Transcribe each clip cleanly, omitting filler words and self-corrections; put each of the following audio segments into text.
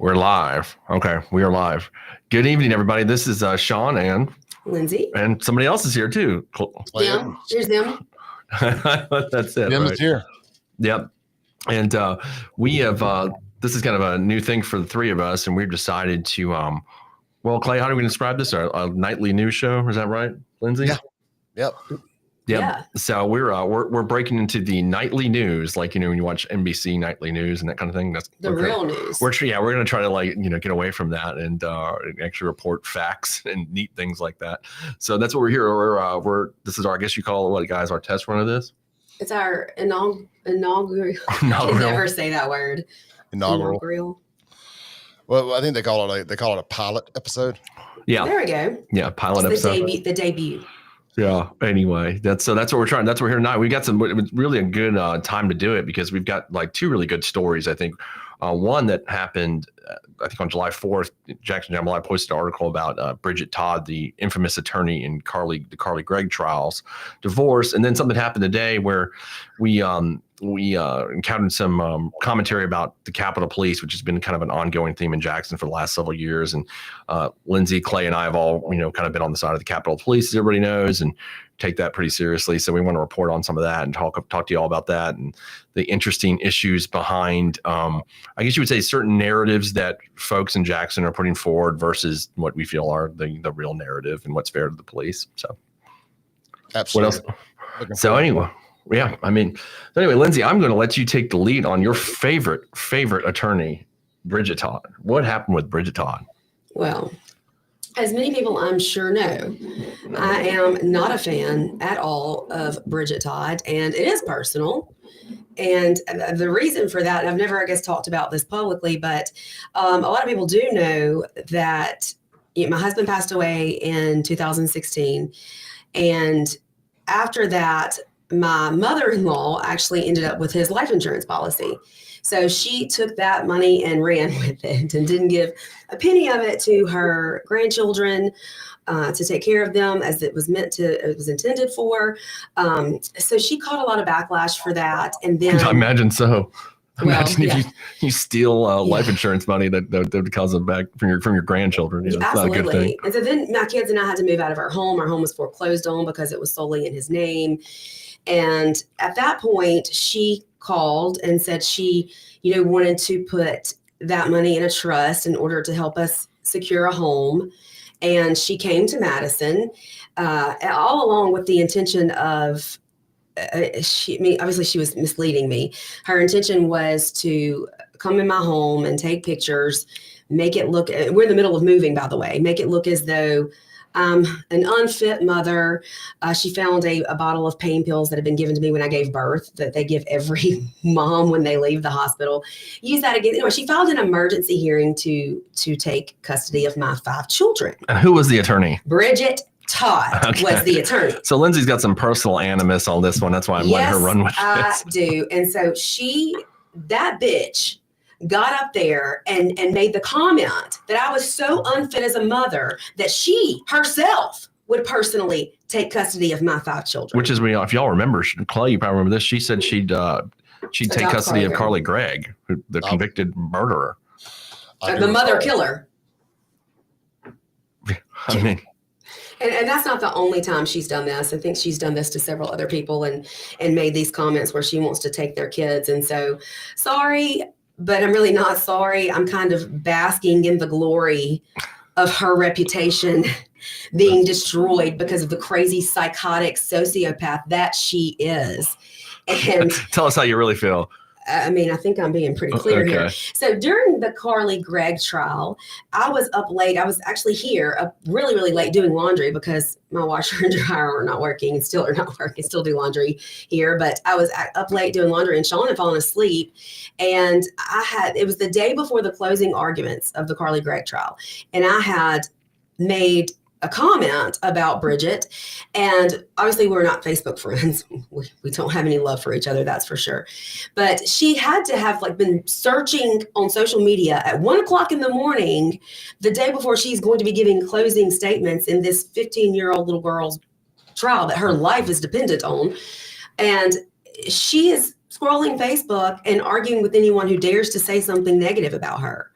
We're live. Okay, we are live. Good evening, everybody. This is Shaun and Lindsey. And somebody else is here too. Them. There's them. That's it. Them right? is here. Yep. And we have, this is kind of a new thing for the three of us, and we've decided to, well, Clay, how do we describe this? A nightly news show? Is that right, Lindsey? Yeah. Yep. Yeah. So we're breaking into the nightly news, like, when you watch NBC nightly news and that kind of thing. That's the real news. We're going to try to get away from that and actually report facts and neat things like that. So that's what we're here. This is our, I guess you call it what, guys, our test run of this. It's our inaugural. I can never say that word. Inaugural. Well, I think they call it a pilot episode. Yeah. There we go. Yeah, pilot episode. The debut. Yeah. Anyway, that's what we're trying. That's what we're here tonight. We got it was really a good time to do it because we've got like two really good stories. I think one that happened, I think on July 4th, Jackson Jambalaya posted an article about Bridget Todd, the infamous attorney in the Carly Gregg trials, divorce, and then something happened today where we encountered some commentary about the Capitol Police, which has been kind of an ongoing theme in Jackson for the last several years. And Lindsey, Clay, and I have all, kind of been on the side of the Capitol Police, as everybody knows, and take that pretty seriously. So we want to report on some of that and talk to you all about that and the interesting issues behind, I guess you would say, certain narratives that folks in Jackson are putting forward versus what we feel are the real narrative and what's fair to the police. So, absolutely. What else? So anyway. Yeah, anyway, Lindsey, I'm going to let you take the lead on your favorite attorney, Bridget Todd. What happened with Bridget Todd? Well, as many people I'm sure know, I am not a fan at all of Bridget Todd, and it is personal. And the reason for that, and I've never, I guess, talked about this publicly, but a lot of people do know that my husband passed away in 2016. And after that, my mother-in-law actually ended up with his life insurance policy. So she took that money and ran with it and didn't give a penny of it to her grandchildren to take care of them as it was intended for. So she caught a lot of backlash for that. And then I imagine so. Imagine if you steal life insurance money that comes back from your grandchildren. It's absolutely. Not a good thing. And so then my kids and I had to move out of our home. Our home was foreclosed on because it was solely in his name. And at that point, she called and said she, wanted to put that money in a trust in order to help us secure a home. And she came to Madison, all along with the intention of, obviously she was misleading me. Her intention was to come in my home and take pictures, make it look, we're in the middle of moving, by the way, make it look as though an unfit mother. She found a bottle of pain pills that had been given to me when I gave birth, that they give every mom when they leave the hospital. Use that again. She filed an emergency hearing to take custody of my 5 children. And who was the attorney? Bridget Todd was the attorney. So Lindsey's got some personal animus on this one. That's why I'm letting her run with this. I do. And so that bitch got up there and made the comment that I was so unfit as a mother that she herself would personally take custody of my 5 children. Which is, if y'all remember, Clay, you probably remember this. She said she'd take custody of Carly Gregg, the convicted murderer. The mother killer. And that's not the only time she's done this. I think she's done this to several other people and made these comments where she wants to take their kids. And so, sorry, but I'm really not sorry. I'm kind of basking in the glory of her reputation being destroyed because of the crazy psychotic sociopath that she is. And tell us how you really feel. I think I'm being pretty clear here. So during the Carly Gregg trial, I was up late. I was actually here up really, really late doing laundry because my washer and dryer are not working and still are not working. Still do laundry here, but I was up late doing laundry and Shaun had fallen asleep. And it was the day before the closing arguments of the Carly Gregg trial. And I had made a comment about Bridget, and obviously we're not Facebook friends. We don't have any love for each other, that's for sure. But she had to have been searching on social media at 1:00 in the morning, the day before she's going to be giving closing statements in this 15-year-old little girl's trial that her life is dependent on. And she is scrolling Facebook and arguing with anyone who dares to say something negative about her.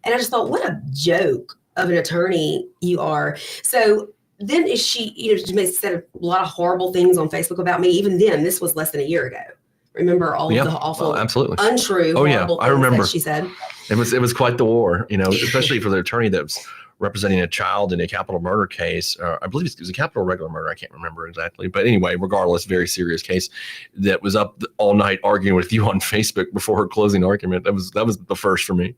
And I just thought, what a joke of an attorney you are. So then she, said a lot of horrible things on Facebook about me. Even then, this was less than a year ago. Remember all of the awful, absolutely untrue, horrible things I remember. that she said. It was quite the war, especially for the attorney that was representing a child in a capital murder case. I believe it was a capital regular murder. I can't remember exactly. But anyway, regardless, very serious case that was up all night arguing with you on Facebook before her closing argument. That was the first for me.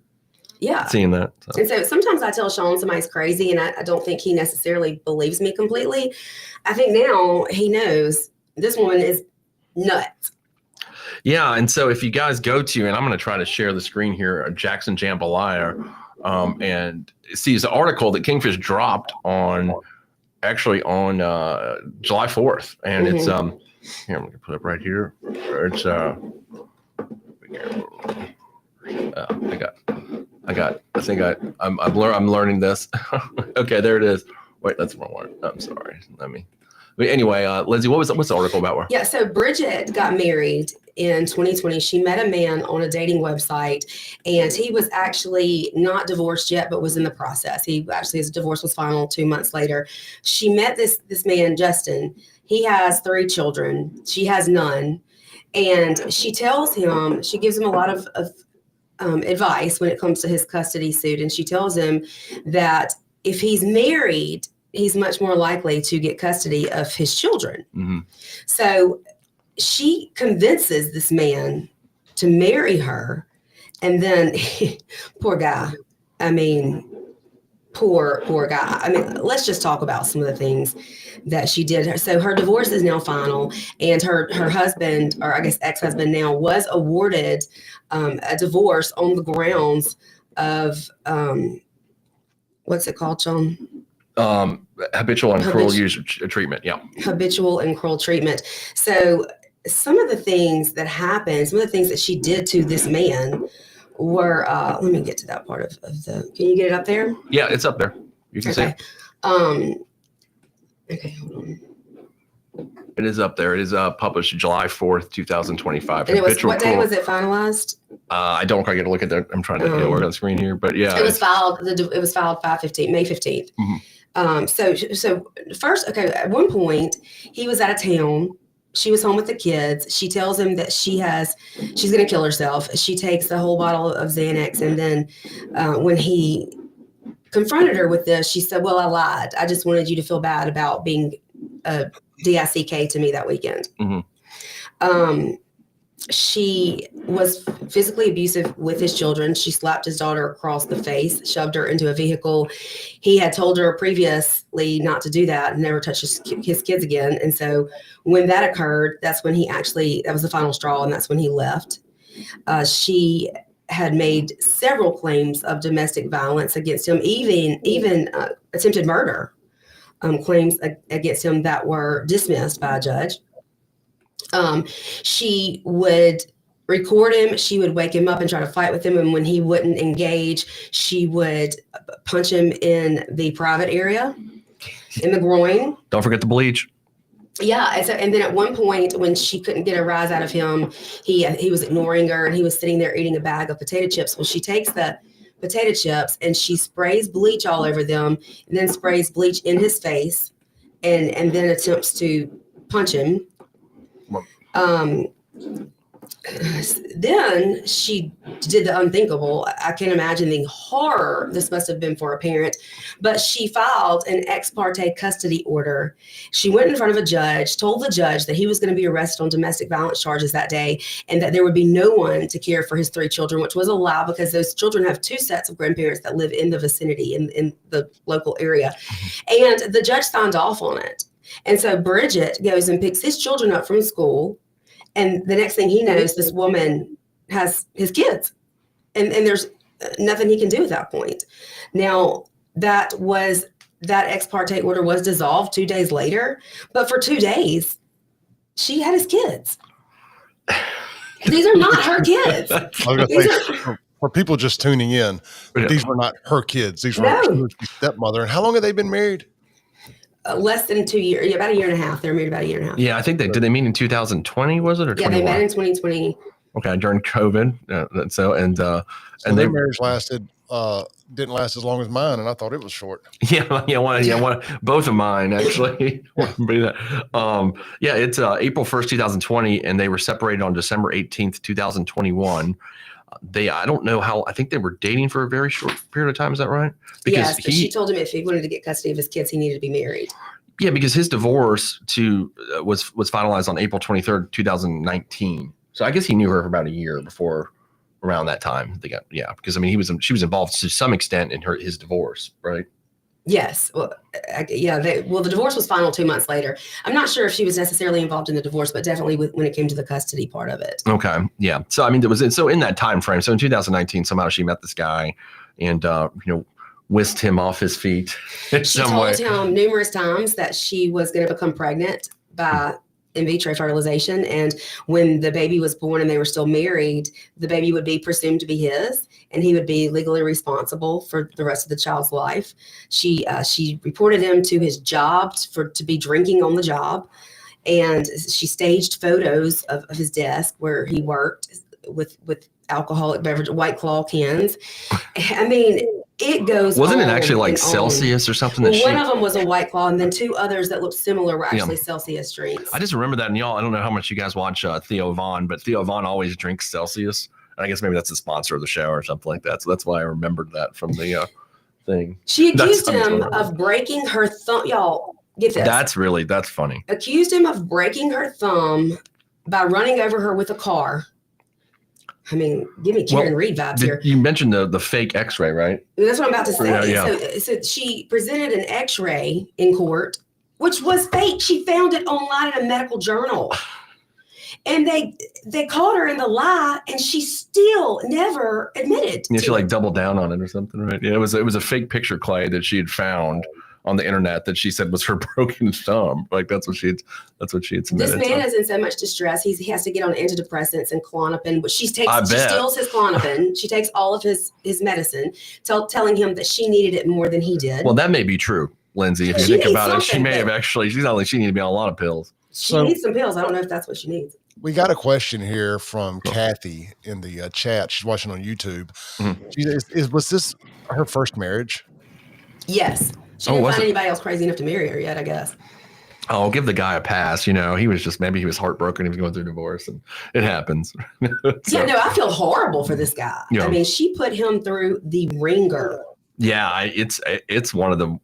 Yeah. Seeing that. So. And so sometimes I tell Shaun somebody's crazy, and I don't think he necessarily believes me completely. I think now he knows this woman is nuts. Yeah. And so if you guys go to, and I'm going to try to share the screen here, Jackson Jambalaya, and see the article that Kingfish dropped on July 4th. And it's, here, I'm going to put it right here. It's, I'm learning this. Okay, there it is. Wait, that's the wrong one. I'm sorry. Anyway, Lindsey, what's the article about? Yeah, so Bridget got married in 2020. She met a man on a dating website, and he was actually not divorced yet, but was in the process. His divorce was final 2 months later. She met this man, Justin. He has 3 children. She has none. And she gives him a lot of advice when it comes to his custody suit. And she tells him that if he's married, he's much more likely to get custody of his children. Mm-hmm. So she convinces this man to marry her. And then, poor guy. I mean, poor guy. I mean, let's just talk about some of the things that she did. So her divorce is now final, and her husband, or I guess ex-husband now, was awarded a divorce on the grounds of, what's it called, Shaun? Habitual and cruel use treatment. Yeah. Habitual and cruel treatment. So some of the things that happened, some of the things that she did to this man were, let me get to that part of the, can you get it up there? Yeah, it's up there. You can see it. Okay, hold on. It is up there. It is published July 4th, 2025. And what day was it finalized? I don't quite get a look at that. I'm trying to work on the screen here, but yeah. It was filed 5/15, May 15th. Mm-hmm. So first, okay, at one point he was out of town. She was home with the kids. She tells him that she's going to kill herself. She takes the whole bottle of Xanax. And then when he confronted her with this, she said, well, I lied. I just wanted you to feel bad about being a DICK to me that weekend. Mm-hmm. She was physically abusive with his children. She slapped his daughter across the face, shoved her into a vehicle. He had told her previously not to do that and never touch his kids again. And so when that occurred, that was the final straw, and that's when he left. She had made several claims of domestic violence against him, even attempted murder claims against him that were dismissed by a judge. She would record him. She would wake him up and try to fight with him. And when he wouldn't engage, she would punch him in the private area, in the groin. Don't forget the bleach. Yeah. And then at one point when she couldn't get a rise out of him, he was ignoring her, and he was sitting there eating a bag of potato chips. Well, she takes the potato chips and she sprays bleach all over them, and then sprays bleach in his face, and then attempts to punch him. Then she did the unthinkable. I can't imagine the horror this must have been for a parent, but she filed an ex parte custody order. She went in front of a judge, told the judge that he was going to be arrested on domestic violence charges that day, and that there would be no one to care for his 3 children, which was allowed because those children have 2 sets of grandparents that live in the vicinity, in the local area. And the judge signed off on it. And so Bridget goes and picks his children up from school. And the next thing he knows, this woman has his kids, and there's nothing he can do at that point. Now, that ex parte order was dissolved 2 days later, but for 2 days, she had his kids. These are not her kids. For people just tuning in, these were not her kids. These were her stepmother. And how long have they been married? Less than 2 years, about a year and a half. They were married about a year and a half. Yeah, I think did they meet in 2020? Was it or 21? Yeah, they met in 2020. Okay, during COVID. So their marriage lasted didn't last as long as mine, and I thought it was short. One, both of mine actually. It's April 1st, 2020, and they were separated on December 18th, 2021. I don't know how. I think they were dating for a very short period of time. Is that right? Because she told him if he wanted to get custody of his kids, he needed to be married. Yeah, because his divorce was finalized on April 23rd, 2019. So I guess he knew her for about a year before, around that time. Because I mean, she was involved to some extent in his divorce, right? Yes. Well, the divorce was final 2 months later. I'm not sure if she was necessarily involved in the divorce, but definitely when it came to the custody part of it. Okay. Yeah. So, I mean, so in that time frame, so in 2019, somehow she met this guy and, whisked him off his feet in some way. She told him numerous times that she was going to become pregnant by in vitro fertilization. And when the baby was born and they were still married, the baby would be presumed to be his, and he would be legally responsible for the rest of the child's life. She reported him to his job to be drinking on the job. And she staged photos of his desk where he worked with alcoholic beverage, White Claw cans. I mean, it goes. Wasn't it actually like Celsius or something? One of them was a White Claw, and then two others that looked similar were actually Celsius drinks. I just remember that, and y'all, I don't know how much you guys watch Theo Von, but Theo Von always drinks Celsius. And I guess maybe that's the sponsor of the show or something like that. So that's why I remembered that from the thing. She accused him of breaking her thumb. Y'all, get this. That's funny. Accused him of breaking her thumb by running over her with a car. I mean, give me Karen Reed vibes here. You mentioned the fake X-ray, right? That's what I'm about to say. Yeah. So she presented an X-ray in court, which was fake. She found it online in a medical journal. And they caught her in the lie, and she still never admitted. Yeah, she doubled down on it or something, right? Yeah, it was a fake picture, Clay, that she had found on the internet that she said was her broken thumb. That's what she had submitted. This man is in so much distress. He has to get on antidepressants and Klonopin, but she steals his Klonopin. She takes all of his medicine, telling him that she needed it more than he did. Well, that may be true, Lindsey. If you think about it, she may have actually. She's not like she needed to be on a lot of pills. She needs some pills. I don't know if that's what she needs. We got a question here from Kathy in the chat. She's watching on YouTube. Mm-hmm. Was this her first marriage? Yes. She didn't find anybody else crazy enough to marry her yet, I guess. I'll give the guy a pass. He was maybe he was heartbroken. He was going through divorce, and it happens. Yeah, no, I feel horrible for this guy. Yeah. I mean, she put him through the ringer. Yeah, it's one of the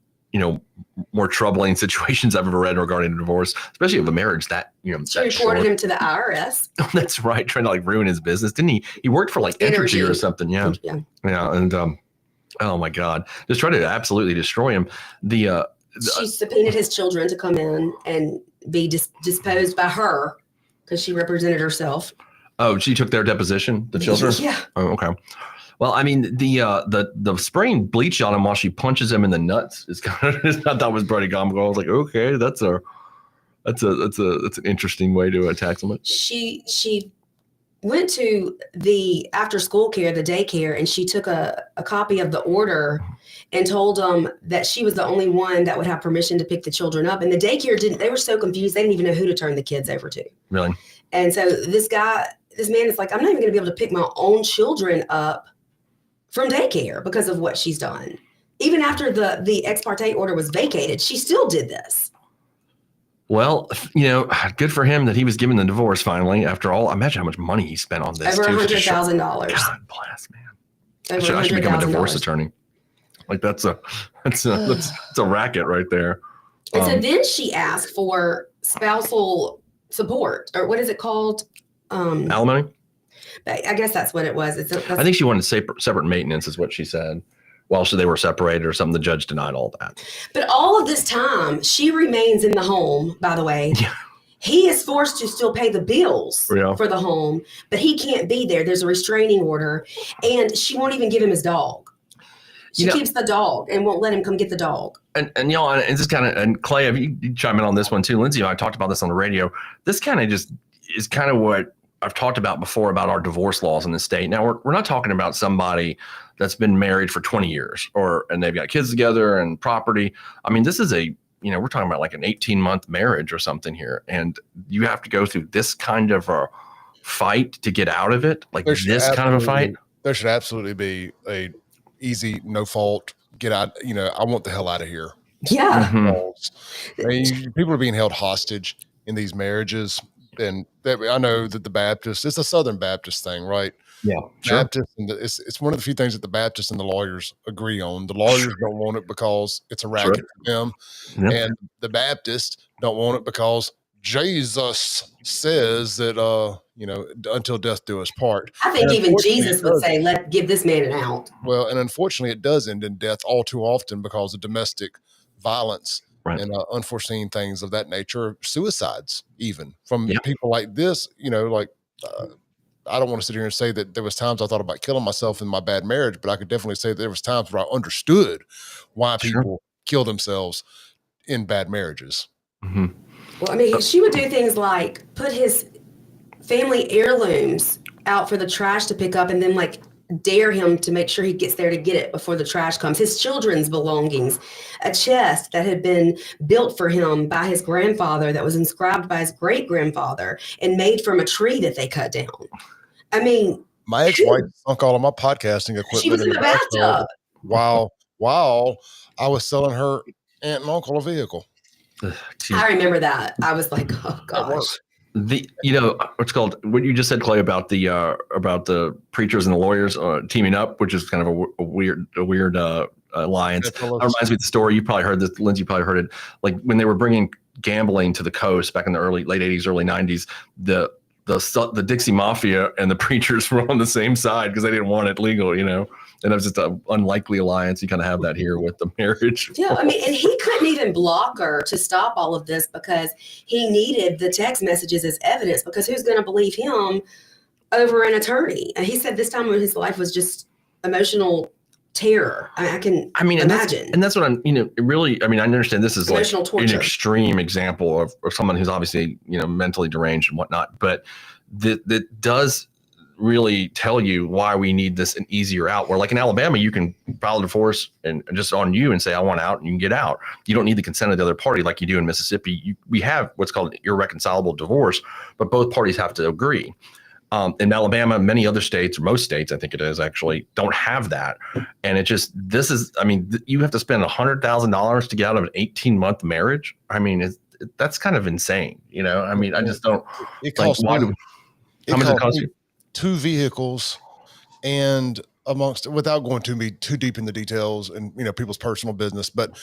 more troubling situations I've ever read regarding a divorce, especially of a marriage that she reported him to the IRS. That's right, trying to ruin his business, didn't he? He worked for Energy or something. Yeah, and oh my God, just try to absolutely destroy him. She subpoenaed his children to come in and be disposed by her because she represented herself. Oh, she took their deposition, the children? Yeah. Oh, okay. Well, I mean, the spraying bleach on him while she punches him in the nuts is kind of, I thought was pretty comical. I was like, okay, that's an interesting way to attack someone. She went to the after school care, the daycare, and she took a copy of the order and told them that she was the only one that would have permission to pick the children up. And the daycare they were so confused. They didn't even know who to turn the kids over to. Really? And so this man is like, I'm not even going to be able to pick my own children up from daycare because of what she's done. Even after the ex parte order was vacated, she still did this. Well, good for him that he was given the divorce finally. After all, imagine how much money he spent on this. Over $100,000. God bless, man. I should become a divorce attorney. That's a racket right there. And so then she asked for spousal support, or what is it called? Alimony. I guess that's what it was. I think she wanted separate maintenance, is what she said. While they were separated or something, the judge denied all that. But all of this time, she remains in the home, by the way. Yeah. He is forced to still pay the bills for the home, but he can't be there. There's a restraining order, and she won't even give him his dog. She keeps the dog and won't let him come get the dog. And this kind of, and Clay, you chime in on this one too. Lindsey and I talked about this on the radio. This kind of just is kind of what I've talked about before about our divorce laws in the state. Now we're not talking about somebody that's been married for 20 years and they've got kids together and property. I mean, this is we're talking about an 18-month marriage or something here. And you have to go through this kind of a fight to get out of it. Kind of a fight. There should absolutely be easy, no fault, get out. I want the hell out of here. Yeah. People are being held hostage in these marriages. And I know that the Baptists, it's a Southern Baptist thing, right? Yeah, sure. Baptists, and it's one of the few things that the Baptists and the lawyers agree on. The lawyers don't want it because it's a racket for them. Yeah. And the Baptists don't want it because Jesus says that, until death do us part. I think even Jesus would say, give this man an out. Well, and unfortunately it does end in death all too often because of domestic violence and unforeseen things of that nature, suicides, even from people like this, I don't want to sit here and say that there was times I thought about killing myself in my bad marriage, but I could definitely say that there was times where I understood why people kill themselves in bad marriages. Mm-hmm. Well, I mean, she would do things like put his family heirlooms out for the trash to pick up and then dare him to make sure he gets there to get it before the trash comes. His children's belongings, a chest that had been built for him by his grandfather that was inscribed by his great-grandfather and made from a tree that they cut down. I mean, my ex-wife sunk all of my podcasting equipment. She was in the bathtub while I was selling her aunt and uncle a vehicle. I remember that. I was like, oh gosh. What's called what you just said, Clay, about the preachers and the lawyers teaming up, which is kind of a weird alliance. That reminds me of the story. You probably heard this. Lindsey probably heard it. Like when they were bringing gambling to the coast back in the late 80s, early 90s, the Dixie Mafia and the preachers were on the same side because they didn't want it legal, And it was just an unlikely alliance. You kind of have that here with the marriage. Yeah, I mean, and he couldn't even block her to stop all of this because he needed the text messages as evidence because who's going to believe him over an attorney? And he said this time in his life was just emotional terror. I mean, imagine. And that's what I'm, really, I understand this is emotional torture. An extreme example of someone who's obviously, mentally deranged and whatnot, but that does really tell you why we need an easier out, where like in Alabama, you can file a divorce and just on you and say, I want out, and you can get out. You don't need the consent of the other party like you do in Mississippi. We have what's called an irreconcilable divorce, but both parties have to agree. In Alabama, many other states, or most states, I think it is actually, don't have that. And you have to spend $100,000 to get out of an 18-month marriage. That's kind of insane. I just don't. It costs how much does it cost you? 2 vehicles, and without going too deep in the details and people's personal business, but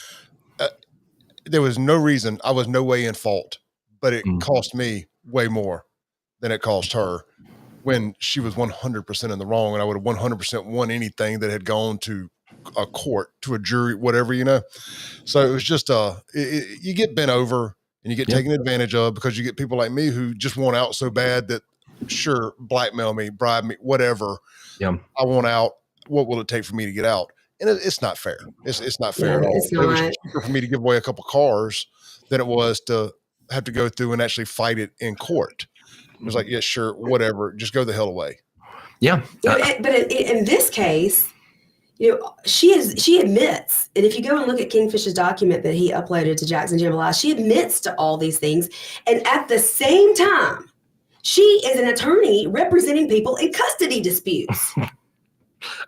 there was no reason. I was no way in fault, but it cost me way more than it cost her when she was 100% in the wrong, and I would have 100% won anything that had gone to a court, to a jury, whatever, So it was just you get bent over and you get taken advantage of because you get people like me who just want out so bad that sure, blackmail me, bribe me, whatever. Yeah, I want out. What will it take for me to get out? And it's not fair. It's not fair at all. It's not. It was cheaper for me to give away a couple cars than it was to have to go through and actually fight it in court. It was like, yeah, sure, whatever. Just go the hell away. Yeah. But in this case, she admits, and if you go and look at Kingfish's document that he uploaded to Jackson Jambalaya, she admits to all these things. And at the same time, she is an attorney representing people in custody disputes.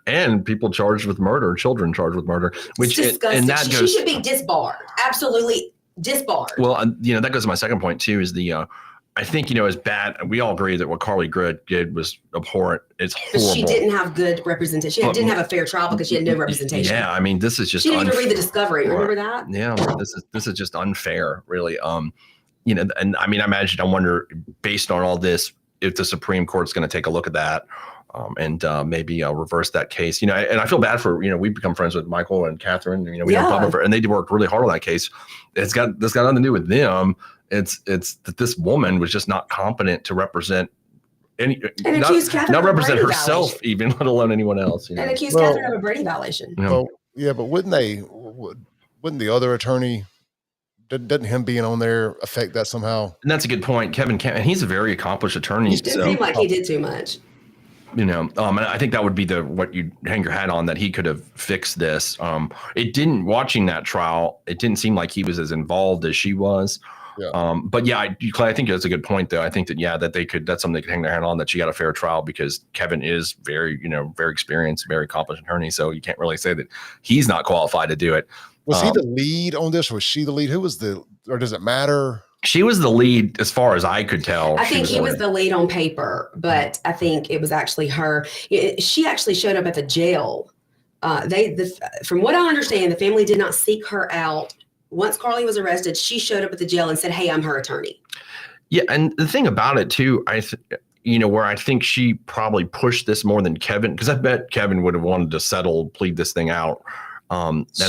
And people charged with murder, children charged with murder. Which it's disgusting. And that she should be disbarred. Absolutely disbarred. Well, that goes to my second point, too, is I think, as bad, we all agree that what Carly Gregg did was abhorrent. It's horrible. But she didn't have good representation. She didn't have a fair trial because she had no representation. Yeah, this is just. She didn't even read the discovery. Remember that? Yeah, this is just unfair, really. And I wonder, based on all this, if the Supreme Court's going to take a look at that and maybe reverse that case. And I feel bad for, we've become friends with Michael and Catherine. We know Bubba, and they worked really hard on that case. This got nothing to do with them. It's that this woman was just not competent to represent not represent herself violation. Even, let alone anyone else. And accused Catherine of a Brady violation. Well, yeah, but wouldn't the other attorney, doesn't him being on there affect that somehow? And that's a good point, Kevin. And he's a very accomplished attorney. It didn't seem like he did too much. And I think that would be what you hang your hat on, that he could have fixed this. Watching that trial, it didn't seem like he was as involved as she was. Yeah. But yeah, Clay, I think that's a good point, though. I think that that's something they could hang their hand on, that she got a fair trial, because Kevin is very experienced, very accomplished attorney. So you can't really say that he's not qualified to do it. Was he the lead on this, or was she the lead? Or does it matter? She was the lead as far as I could tell. I think he was the lead on paper, but I think it was actually her. She actually showed up at the jail. From what I understand, the family did not seek her out. Once Carly was arrested, she showed up at the jail and said, "Hey, I'm her attorney." Yeah, and the thing about it too, where I think she probably pushed this more than Kevin, because I bet Kevin would have wanted to plead this thing out. She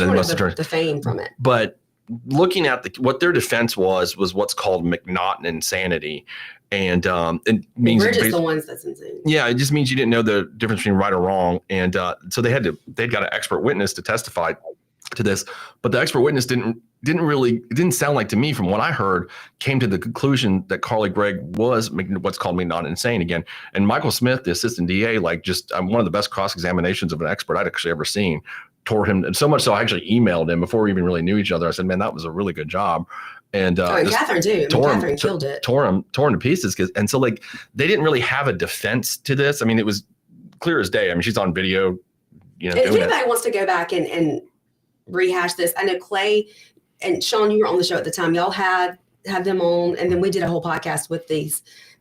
wanted the fame from it. But looking at what their defense was what's called McNaughton insanity. And it means Bridget's the ones that's insane. Yeah, it just means you didn't know the difference between right or wrong. And so they'd got an expert witness to testify to this, but the expert witness didn't sound like, to me, from what I heard, came to the conclusion that Carly Gregg was what's called McNaughton insane again. And Michael Smith, the assistant DA, just one of the best cross-examinations of an expert I'd actually ever seen, tore him, and so much so I actually emailed him before we even really knew each other. I said, "Man, that was a really good job." And Catherine too. Catherine killed it. Tore him to pieces. And so they didn't really have a defense to this. I mean, it was clear as day. I mean, she's on video. If anybody wants to go back and rehash this, I know Clay and Shaun, you were on the show at the time. Y'all had them on, and then we did a whole podcast with the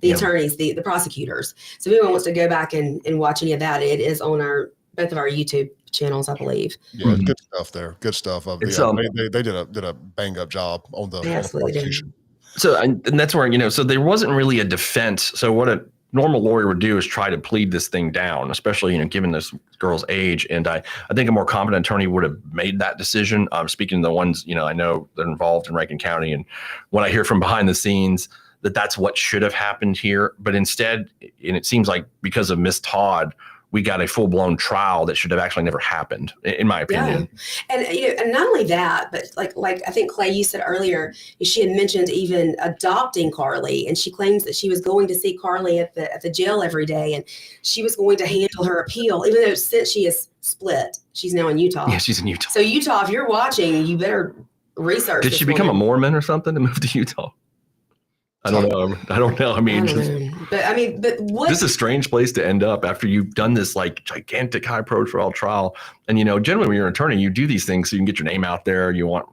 attorneys, the prosecutors. So if anyone wants to go back and watch any of that, it is on both of our YouTube channels, I believe. Yeah, good stuff there. Good stuff. They did a bang up job on the prosecution. So, and that's where, so there wasn't really a defense. So what a normal lawyer would do is try to plead this thing down, especially, given this girl's age. And I think a more competent attorney would have made that decision. Speaking to the ones, I know that are involved in Rankin County, and when I hear from behind the scenes that's what should have happened here. But instead, and it seems like because of Miss Todd, we got a full-blown trial that should have actually never happened, in my opinion. Yeah. And not only that, but like I think, Clay, you said earlier, she had mentioned even adopting Carly, and she claims that she was going to see Carly at the jail every day, and she was going to handle her appeal, even though since she is split, she's now in Utah. Yeah, she's in Utah. So Utah, if you're watching, you better research. Did she become a Mormon or something to move to Utah? I don't know. I mean, but what? This is a strange place to end up after you've done this gigantic high profile trial. And, generally when you're an attorney, you do these things so you can get your name out there. You want,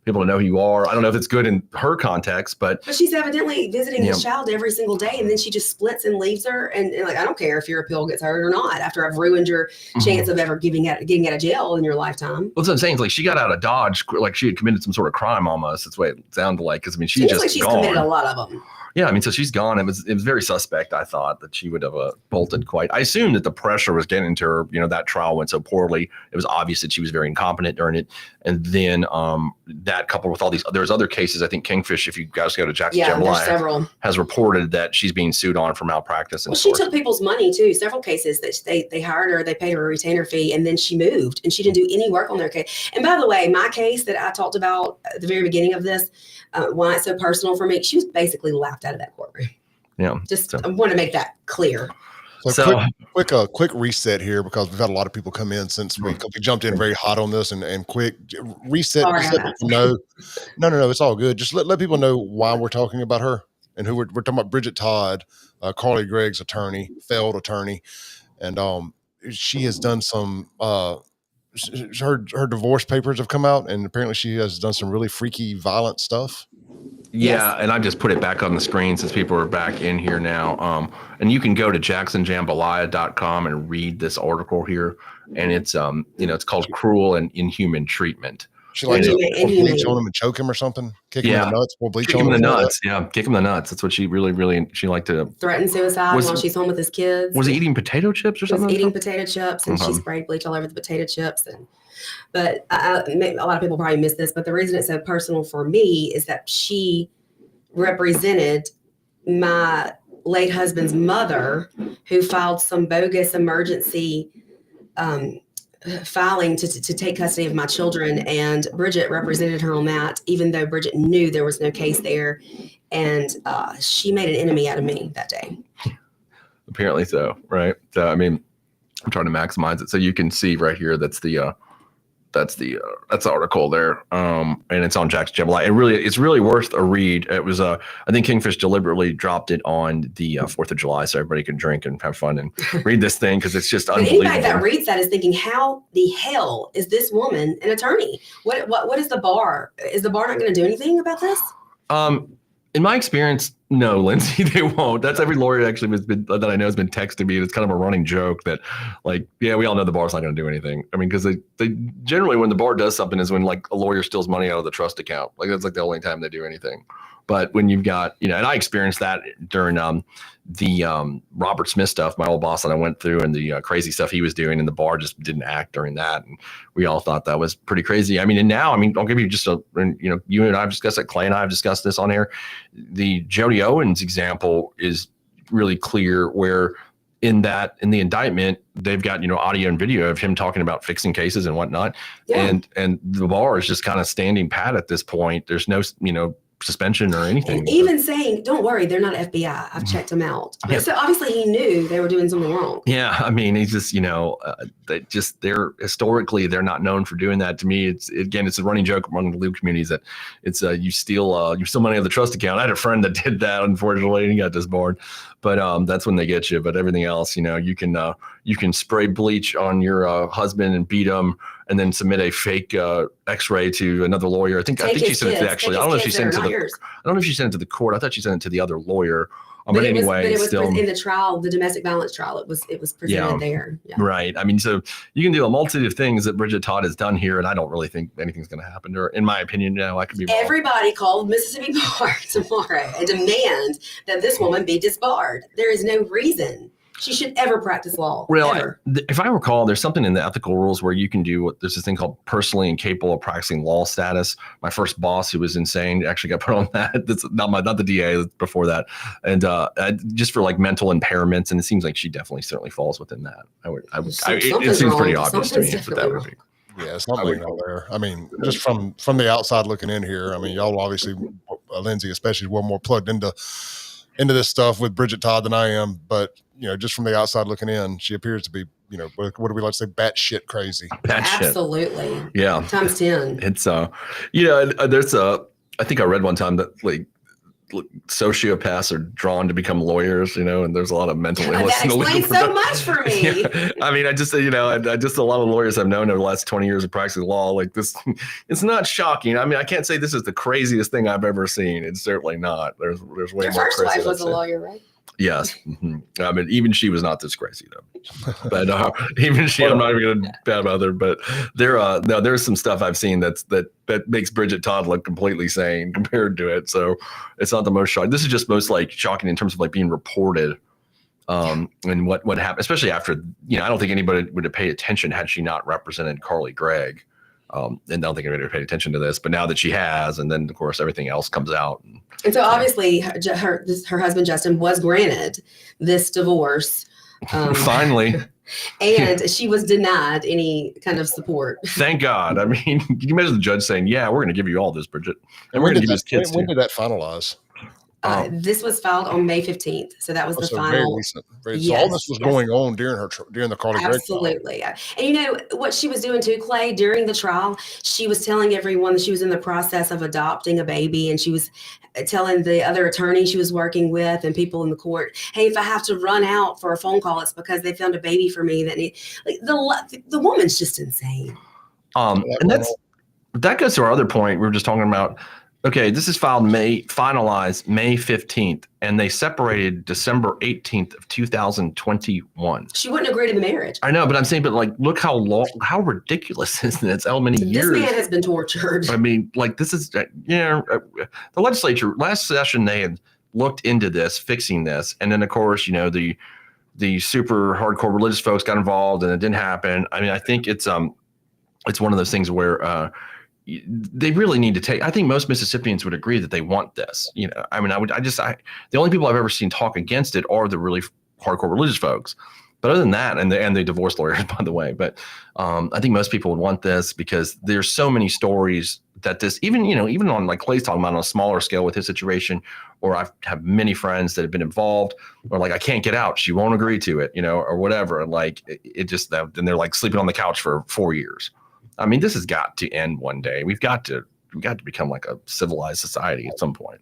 people to know who you are. I don't know if it's good in her context, but she's evidently visiting this child every single day. And then she just splits and leaves her. And I don't care if your appeal gets heard or not, after I've ruined your chance of ever getting out of jail in your lifetime. Well, that's what I'm saying. It's like she got out of Dodge, like she had committed some sort of crime almost. That's the way it sounded like. Cause she's just she's gone. Committed a lot of them. Yeah, so she's gone. It was very suspect. I thought that she would have bolted quite. I assumed that the pressure was getting to her. That trial went so poorly. It was obvious that she was very incompetent during it. And then that coupled with all these, there's other cases. I think Kingfish, if you guys go to Jackson Jambalaya, has reported that she's being sued on for malpractice. Well, she took people's money too. Several cases that they hired her, they paid her a retainer fee, and then she moved and she didn't do any work on their case. And by the way, my case that I talked about at the very beginning of this, why it's so personal for me, she was basically laughed out of that courtroom. Yeah. I want to make that clear. So quick reset here, because we've had a lot of people come in since we jumped in very hot on this, and quick reset. Sorry, let people know. No, it's all good. Just let people know why we're talking about her and who we're talking about. Bridget Todd, Carly Gregg's attorney, failed attorney, and she has done some. Her divorce papers have come out, and apparently she has done some really freaky, violent stuff. Yeah, yes. And I just put it back on the screen since people are back in here now. And you can go to jacksonjambalaya.com and read this article here. And it's it's called Cruel and Inhuman Treatment. She likes to pour bleach on him and choke him or something. Kick him in the nuts, pour bleach on him. Kick him in the nuts. Yeah, kick him in the nuts. That's what she really she liked to threaten suicide while she's home with his kids. Was he eating potato chips or something? He was eating potato chips, and she sprayed bleach all over the potato chips. But a lot of people probably miss this. But the reason it's so personal for me is that she represented my late husband's mother, who filed some bogus emergency filing to take custody of my children, and Bridget represented her on that, even though Bridget knew there was no case there, and she made an enemy out of me that day. Apparently so, right? So, I'm trying to maximize it. So you can see right here, that's the that's the article there. And it's on Jack's Jambalaya. It's really worth a read. It was I think Kingfish deliberately dropped it on the 4th of July so everybody can drink and have fun and read this thing because it's just unbelievable. Anybody that reads that is thinking, how the hell is this woman an attorney? What is the bar? Is the bar not going to do anything about this? In my experience, no, Lindsey, they won't. That's every lawyer actually that I know has been texting me. And it's kind of a running joke that, like, yeah, we all know the bar's not going to do anything. I mean, because they generally, when the bar does something, is when like a lawyer steals money out of the trust account. Like that's like the only time they do anything. But when you've got, and I experienced that during the Robert Smith stuff, my old boss that I went through, and the crazy stuff he was doing, and the bar just didn't act during that, and we all thought that was pretty crazy. I mean, and now, I'll give you just you and I have discussed it, Clay and I have discussed this on air. The Jody Owens example is really clear, where in the indictment they've got audio and video of him talking about fixing cases and whatnot, and the bar is just kind of standing pat at this point. There's no suspension or anything. And even saying, don't worry, they're not FBI. I've checked them out. Yeah. So obviously he knew they were doing something wrong. Yeah. I mean, he's just, they're historically, they're not known for doing that. To me, it's a running joke among the legal communities that it's you steal money out of the trust account. I had a friend that did that, unfortunately, and he got disbarred. But that's when they get you. But everything else, you can spray bleach on your husband and beat him, and then submit a fake X-ray to another lawyer. I think she sent it to actually. I don't know if she sent it to the court. I thought she sent it to the other lawyer. But anyway, it was in the trial, the domestic violence trial. It was presented there. Yeah. Right. I mean, so you can do a multitude of things that Bridget Todd has done here, and I don't really think anything's going to happen to her. In my opinion, I could be wrong. Everybody called Mississippi Bar tomorrow and demand that this woman be disbarred. There is no reason she should ever practice law. Well, if I recall, there's something in the ethical rules where you can do there's this thing called personally incapable of practicing law status. My first boss, who was insane, actually got put on that. That's not the DA, before that. And just for like mental impairments. And it seems like she certainly falls within that. It seems pretty obvious to me that that would be. Yeah, something out there. I mean, just from the outside looking in here, I mean, y'all obviously, Lindsey especially, one more plugged into this stuff with Bridget Todd than I am, but just from the outside looking in, she appears to be, what do we like to say, batshit crazy. Absolutely. Yeah. Times 10. It's there's I think I read one time that like sociopaths are drawn to become lawyers, and there's a lot of mental illness. That explains so much for me. Yeah. I mean, I just a lot of lawyers I've known over the last 20 years of practicing law, like this, it's not shocking. I mean, I can't say this is the craziest thing I've ever seen. It's certainly not. There's way Your more. Your first wife was a lawyer, right? Yes. Mm-hmm. I mean, even she was not this crazy though. But even she, I'm not even going to bad about her. But there's some stuff I've seen that makes Bridget Todd look completely sane compared to it. So it's not the most shocking. This is just most like shocking in terms of like being reported, and what happened, especially after I don't think anybody would have paid attention had she not represented Carly Gregg. And I don't think anybody paid attention to this, but now that she has, and then of course everything else comes out. And so obviously her husband Justin was granted this divorce. Finally. And she was denied any kind of support. Thank God. I mean, can you imagine the judge saying, "Yeah, we're going to give you all this, Bridget, and we're going to give you kids too." When did that finalize? This was filed on May 15th, so that was the final. Very recent. So all this was going on during the Carly Gregg trial. Absolutely. And what she was doing too, Clay, during the trial, she was telling everyone that she was in the process of adopting a baby, and she was telling the other attorney she was working with and people in the court, "Hey, if I have to run out for a phone call, it's because they found a baby for me." The woman's just insane. And that goes to our other point we were just talking about. Okay, this is finalized May 15th, and they separated December 18th of 2021. She wouldn't agree to the marriage. I know, but I'm saying, look how ridiculous is this? How many years? This man has been tortured. I mean, this is, the legislature, last session, they had looked into this, fixing this. And then, of course, the super hardcore religious folks got involved, and it didn't happen. I mean, I think it's one of those things where, they really need to take. I think most Mississippians would agree that they want this. I mean, the only people I've ever seen talk against it are the really hardcore religious folks. But other than that, and the divorce lawyers, by the way. But I think most people would want this because there's so many stories that this, even on like Clay's talking about on a smaller scale with his situation, or I have many friends that have been involved, or like I can't get out, she won't agree to it, or whatever. And like it just, then they're like sleeping on the couch for 4 years. I mean, this has got to end one day. We've got to become like a civilized society at some point.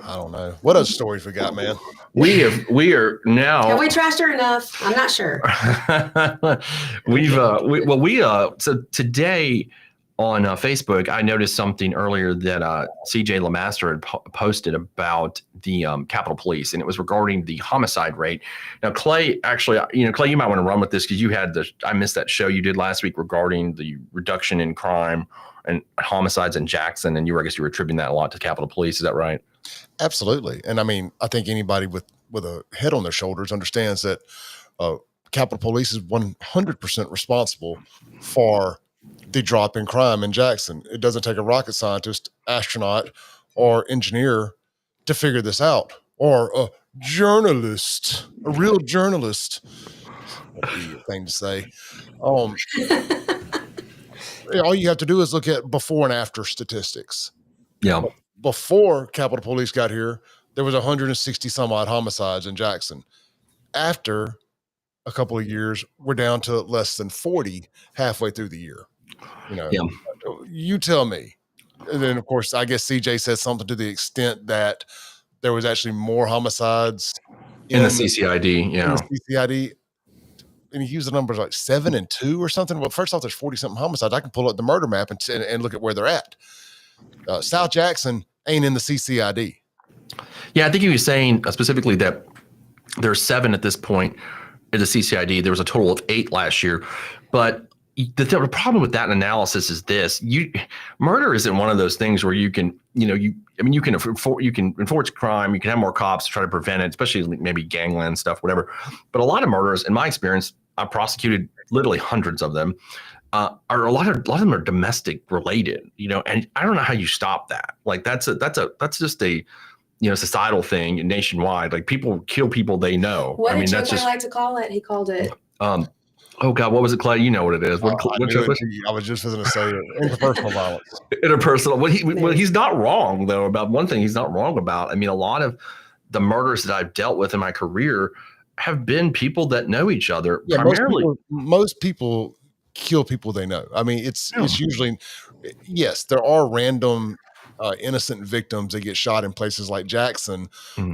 I don't know. What other stories we got, man? We are now. Have we trashed her enough? I'm not sure. So today on Facebook, I noticed something earlier that CJ LeMaster had posted about the Capitol Police, and it was regarding the homicide rate. Now, Clay, actually, Clay, you might want to run with this because I missed that show you did last week regarding the reduction in crime and homicides in Jackson, and I guess you were attributing that a lot to Capitol Police. Is that right? Absolutely. And I mean, I think anybody with a head on their shoulders understands that Capitol Police is 100% responsible for the drop in crime in Jackson. It doesn't take a rocket scientist, astronaut, or engineer to figure this out, or a journalist, a real journalist. That'd be a thing to say. All you have to do is look at before and after statistics. Yeah. Before Capitol Police got here, there was 160 some odd homicides in Jackson. After a couple of years, we're down to less than 40 halfway through the year. You tell me. And then, of course, I guess CJ said something to the extent that there was actually more homicides in the CCID. Yeah. In the CCID. And he used the numbers like 7 and 2 or something. Well, first off, there's 40 something homicides. I can pull up the murder map and look at where they're at. South Jackson ain't in the CCID. Yeah, I think he was saying specifically that there's 7 at this point in the CCID. There was a total of 8 last year. But the problem with that analysis is this: murder isn't one of those things where you can, you can enforce crime, you can have more cops to try to prevent it, especially maybe gangland stuff, whatever. But a lot of murders, in my experience, I've prosecuted literally hundreds of them. Are a lot of them are domestic related, and I don't know how you stop that. Like that's just a societal thing nationwide. Like people kill people they know. What did Joe like to call it? He called it. Oh God, what was it, Clay? You know what it is. I was just going to say interpersonal violence. Interpersonal. Well, he's not wrong though about one thing. He's not wrong about. I mean, a lot of the murders that I've dealt with in my career have been people that know each other. Yeah, primarily, most people kill people they know. I mean, it's usually, yes, there are random innocent victims that get shot in places like Jackson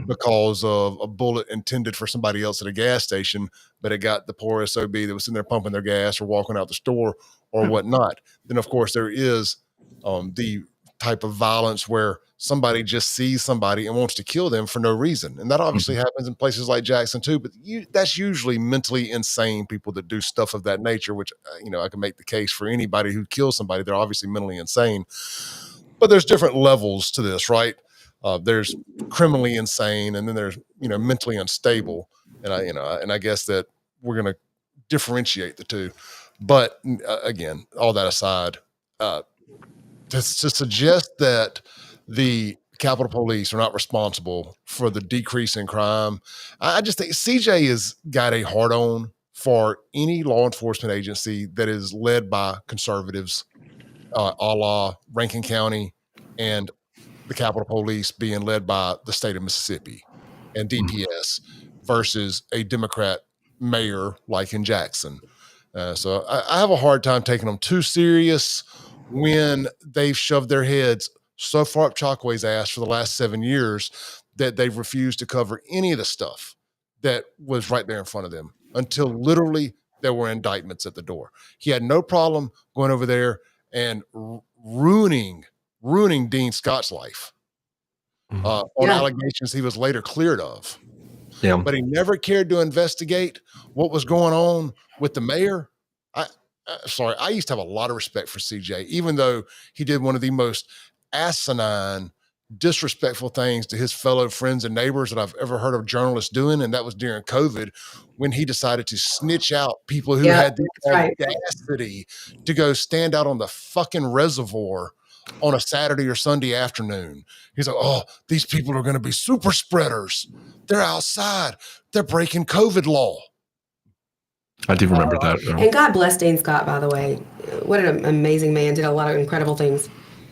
because of a bullet intended for somebody else at a gas station, but it got the poor SOB that was sitting there pumping their gas or walking out the store or whatnot. Then, of course, there is the type of violence where somebody just sees somebody and wants to kill them for no reason. And that obviously happens in places like Jackson too, but that's usually mentally insane people that do stuff of that nature, which, I can make the case for anybody who kills somebody. They're obviously mentally insane. But there's different levels to this, right? There's criminally insane, and then there's mentally unstable, and I guess that we're going to differentiate the two. But again, all that aside, to suggest that the Capitol Police are not responsible for the decrease in crime, I just think CJ has got a hard on for any law enforcement agency that is led by conservatives. A la Rankin County and the Capitol Police being led by the state of Mississippi and DPS versus a Democrat mayor like in Jackson. So I have a hard time taking them too serious when they've shoved their heads so far up Chokwe's ass for the last 7 years that they've refused to cover any of the stuff that was right there in front of them until literally there were indictments at the door. He had no problem going over there and ruining Dean Scott's life on allegations he was later cleared of. Yeah. But he never cared to investigate what was going on with the mayor. I used to have a lot of respect for CJ, even though he did one of the most asinine, disrespectful things to his fellow friends and neighbors that I've ever heard of journalists doing. And that was during COVID when he decided to snitch out people who had the audacity to go stand out on the fucking reservoir on a Saturday or Sunday afternoon. He's like, oh, these people are going to be super spreaders. They're outside. They're breaking COVID law. I do remember that. And God bless Dean Scott, by the way. What an amazing man. Did a lot of incredible things.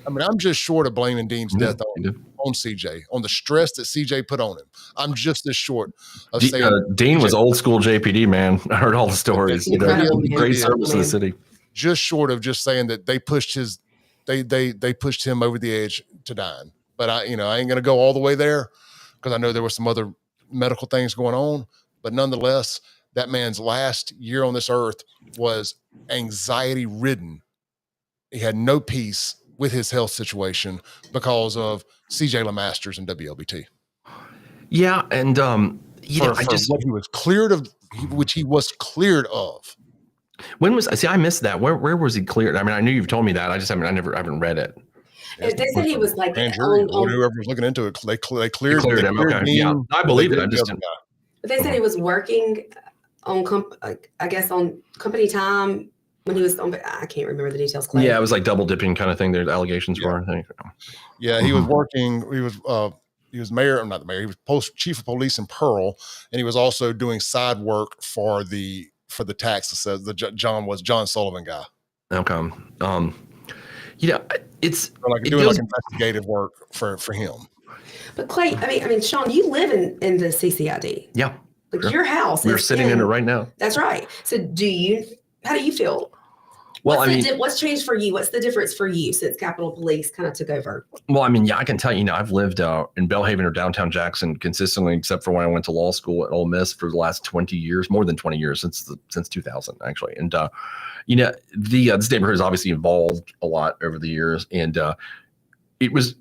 I mean, I'm just short of blaming Dean's death on CJ, on the stress that CJ put on him. I'm just as short of saying Dean was old school JPD, man. I heard all the stories. Great service to the city. just short of just saying that they pushed him over the edge to dying. But I ain't going to go all the way there because I know there were some other medical things going on. But nonetheless, that man's last year on this earth was anxiety ridden. He had no peace with his health situation because of CJ LeMasters and WLBT. Yeah, and for what he was cleared of, which he was cleared of. When was I missed that? Where was he cleared? I mean, I knew you've told me that. I haven't read it. They said he was like whoever was looking into it, they cleared him. Okay, yeah, I believe it. I just didn't. But they said he was working on I guess on company time when he was on. I can't remember the details. Clay. Yeah, it was like double dipping kind of thing. There's allegations were. I think. Yeah, he was working. He was mayor. I'm not the mayor. He was chief of police in Pearl, and he was also doing side work for the tax. The John Sullivan guy. Okay. It's doing investigative work for him. But Clay, I mean, Shaun, you live in the CCID. Yeah. Like your house. We're sitting in it right now. That's right. So how do you feel? Well, what's changed for you? What's the difference for you since Capitol Police kind of took over? Well, I mean, yeah, I can tell you, I've lived in Belhaven or downtown Jackson consistently, except for when I went to law school at Ole Miss for the last 20 years, more than 20 years since 2000, actually. And, this neighborhood has obviously evolved a lot over the years. And it was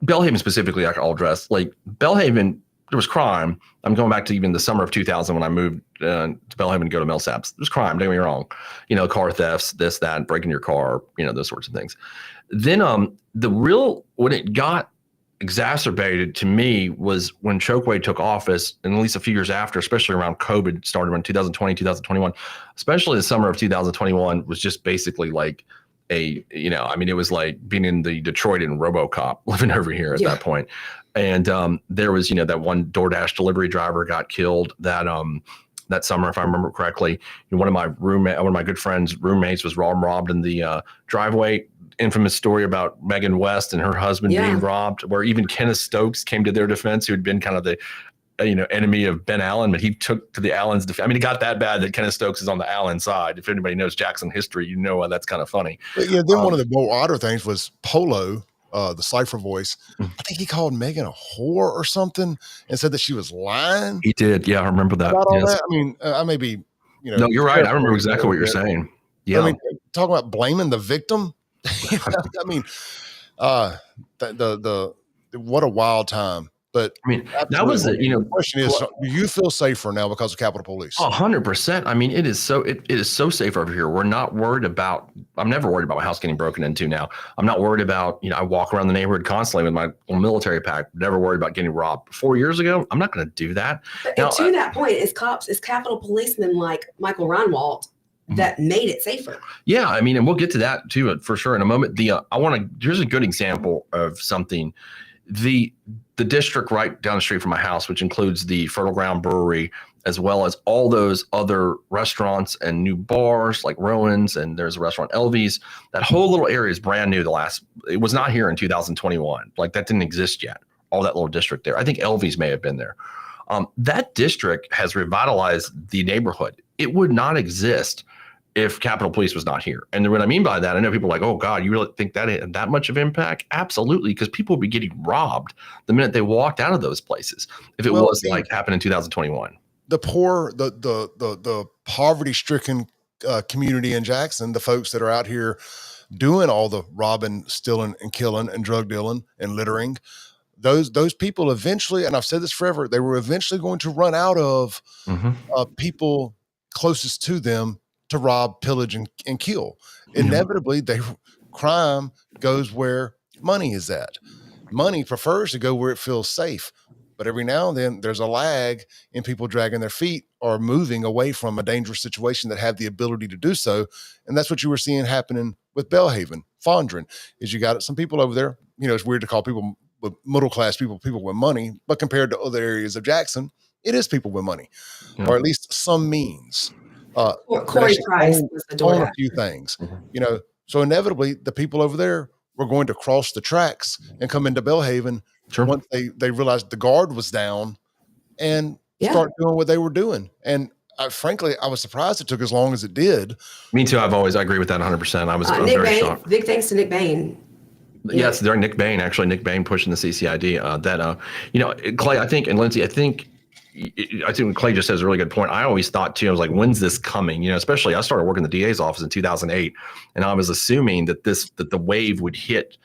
Belhaven specifically, I'll address. Like Belhaven, there was crime. I'm going back to even the summer of 2000 when I moved to Belhaven to go to Millsaps. There's crime, don't get me wrong. Car thefts, this, that, breaking your car, those sorts of things. Then when it got exacerbated to me was when Chokwe took office, and at least a few years after, especially around COVID started around 2020, 2021, especially the summer of 2021 was just basically like it was like being in the Detroit in RoboCop living over here at that point. And there was, that one DoorDash delivery driver got killed that summer, if I remember correctly. One of my good friends' roommates was robbed in the driveway. Infamous story about Megan West and her husband being robbed, where even Kenneth Stokes came to their defense, who had been kind of the enemy of Ben Allen, but he took to the Allens' defense. I mean, it got that bad that Kenneth Stokes is on the Allen side. If anybody knows Jackson history, that's kind of funny. But then one of the more odder things was Polo, the cipher voice. I think he called Megan a whore or something and said that she was lying. He did. Yeah, I remember that. About all that. I mean, I may be, No, you're right. I remember exactly what you're saying. Yeah. I mean, talking about blaming the victim. I mean, what a wild time. But I mean, that was it. The question is, do you feel safer now because of Capitol Police? 100%. I mean, it is so safe over here. We're not worried about. I'm never worried about my house getting broken into now. I'm not worried about. I walk around the neighborhood constantly with my little military pack. Never worried about getting robbed. 4 years ago, I'm not going to do that. But now, to that point, is Capitol policemen like Michael Reinwald that made it safer? Yeah, I mean, and we'll get to that too for sure in a moment. Here's a good example of something. The district right down the street from my house, which includes the Fertile Ground Brewery, as well as all those other restaurants and new bars like Rowan's, and there's a restaurant Elvy's. That whole little area is brand new. It was not here in 2021. Like that didn't exist yet. All that little district there. I think Elvy's may have been there. That district has revitalized the neighborhood. It would not exist if Capitol Police was not here. And what I mean by that, I know people are like, oh God, you really think that had that much of impact? Absolutely, because people would be getting robbed the minute they walked out of those places if it was like happened in 2021. The poor, the poverty-stricken community in Jackson, the folks that are out here doing all the robbing, stealing, and killing, and drug dealing, and littering, those people eventually, and I've said this forever, they were eventually going to run out of people closest to them to rob, pillage, and kill. Inevitably, crime goes where money is at. Money prefers to go where it feels safe. But every now and then, there's a lag in people dragging their feet or moving away from a dangerous situation that have the ability to do so. And that's what you were seeing happening with Belhaven, Fondren, is you got some people over there. It's weird to call people with middle-class people with money, but compared to other areas of Jackson, it is people with money, or at least some means. Corey Price was the door. A few things, So inevitably, the people over there were going to cross the tracks and come into Belhaven once they realized the guard was down and start doing what they were doing. And frankly, I was surprised it took as long as it did. Me too. I agree with that 100%. I was Nick very Bain, shocked. big thanks to Nick Bain. Yes, during Nick Bain, actually, Nick Bain pushing the CCID. Clay, I think, and Lindsey, I think Clay just has a really good point. I always thought too, I was like, when's this coming? Especially I started working in the DA's office in 2008, and I was assuming that the wave would hit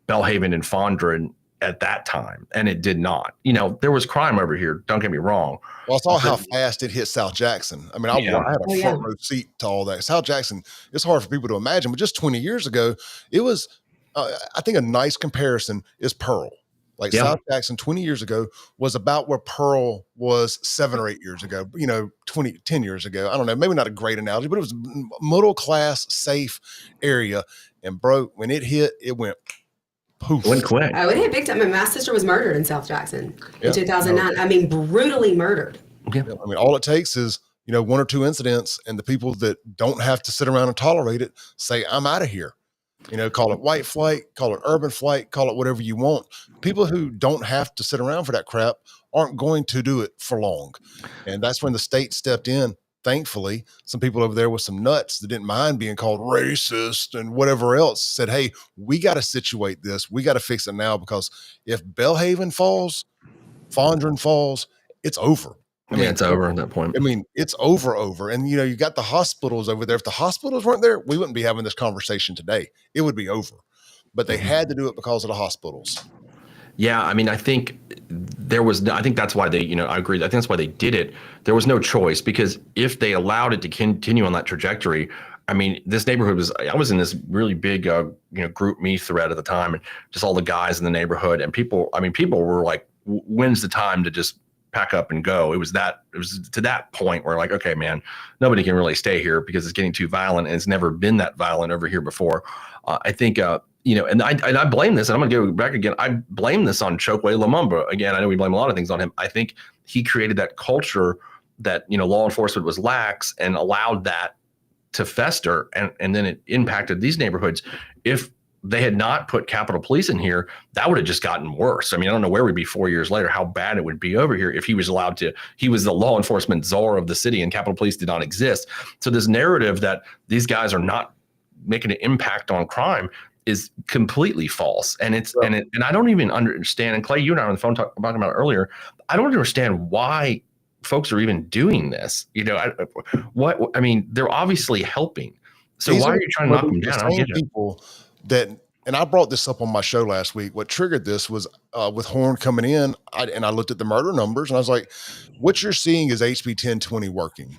Belhaven and Fondren at that time, and it did not. There was crime over here. Don't get me wrong. Well, I saw how fast it hit South Jackson. I mean, I had a front row seat to all that. South Jackson, it's hard for people to imagine, but just 20 years ago, it was, I think a nice comparison is Pearl. Like South Jackson 20 years ago was about where Pearl was 7 or 8 years ago, 10 years ago. I don't know, maybe not a great analogy, but it was middle class, safe area. And bro, when it hit, it went poof. Went quick. Oh, it hit big time. My sister was murdered in South Jackson in 2009. I mean, brutally murdered. Yeah. I mean, all it takes is, 1 or 2 incidents, and the people that don't have to sit around and tolerate it say, I'm out of here. Call it white flight, call it urban flight, call it whatever you want. People who don't have to sit around for that crap aren't going to do it for long. And that's when the state stepped in. Thankfully, some people over there with some nuts that didn't mind being called racist and whatever else said, hey, we got to situate this. We got to fix it now, because if Belhaven falls, Fondren falls, it's over. It's over at that point. I mean, it's over. And, you got the hospitals over there. If the hospitals weren't there, we wouldn't be having this conversation today. It would be over. But they had to do it because of the hospitals. Yeah, I mean, I think that's why they, I agree. I think that's why they did it. There was no choice, because if they allowed it to continue on that trajectory, I mean, this neighborhood I was in this really big, group me thread at the time, and just all the guys in the neighborhood, and people were like, when's the time to just pack up and go? It was to that point where, like, okay, man, nobody can really stay here because it's getting too violent, and it's never been that violent over here before. I think, and I blame this, and I'm going to go back again. I blame this on Chokwe Lumumba. Again, I know we blame a lot of things on him. I think he created that culture that, law enforcement was lax and allowed that to fester. And then it impacted these neighborhoods. If they had not put Capitol Police in here, that would have just gotten worse. I mean, I don't know where we'd be 4 years later, how bad it would be over here if he was allowed to. He was the law enforcement czar of the city, and Capitol Police did not exist. So this narrative that these guys are not making an impact on crime is completely false. And and I don't even understand. And Clay, you and I were on the phone talking about it earlier. I don't understand why folks are even doing this. I mean, they're obviously helping. So why are you trying to knock them down? I don't get it. People that, and I brought this up on my show last week. What triggered this was with Horn coming in, and I looked at the murder numbers, and I was like, what you're seeing is HB 1020 working.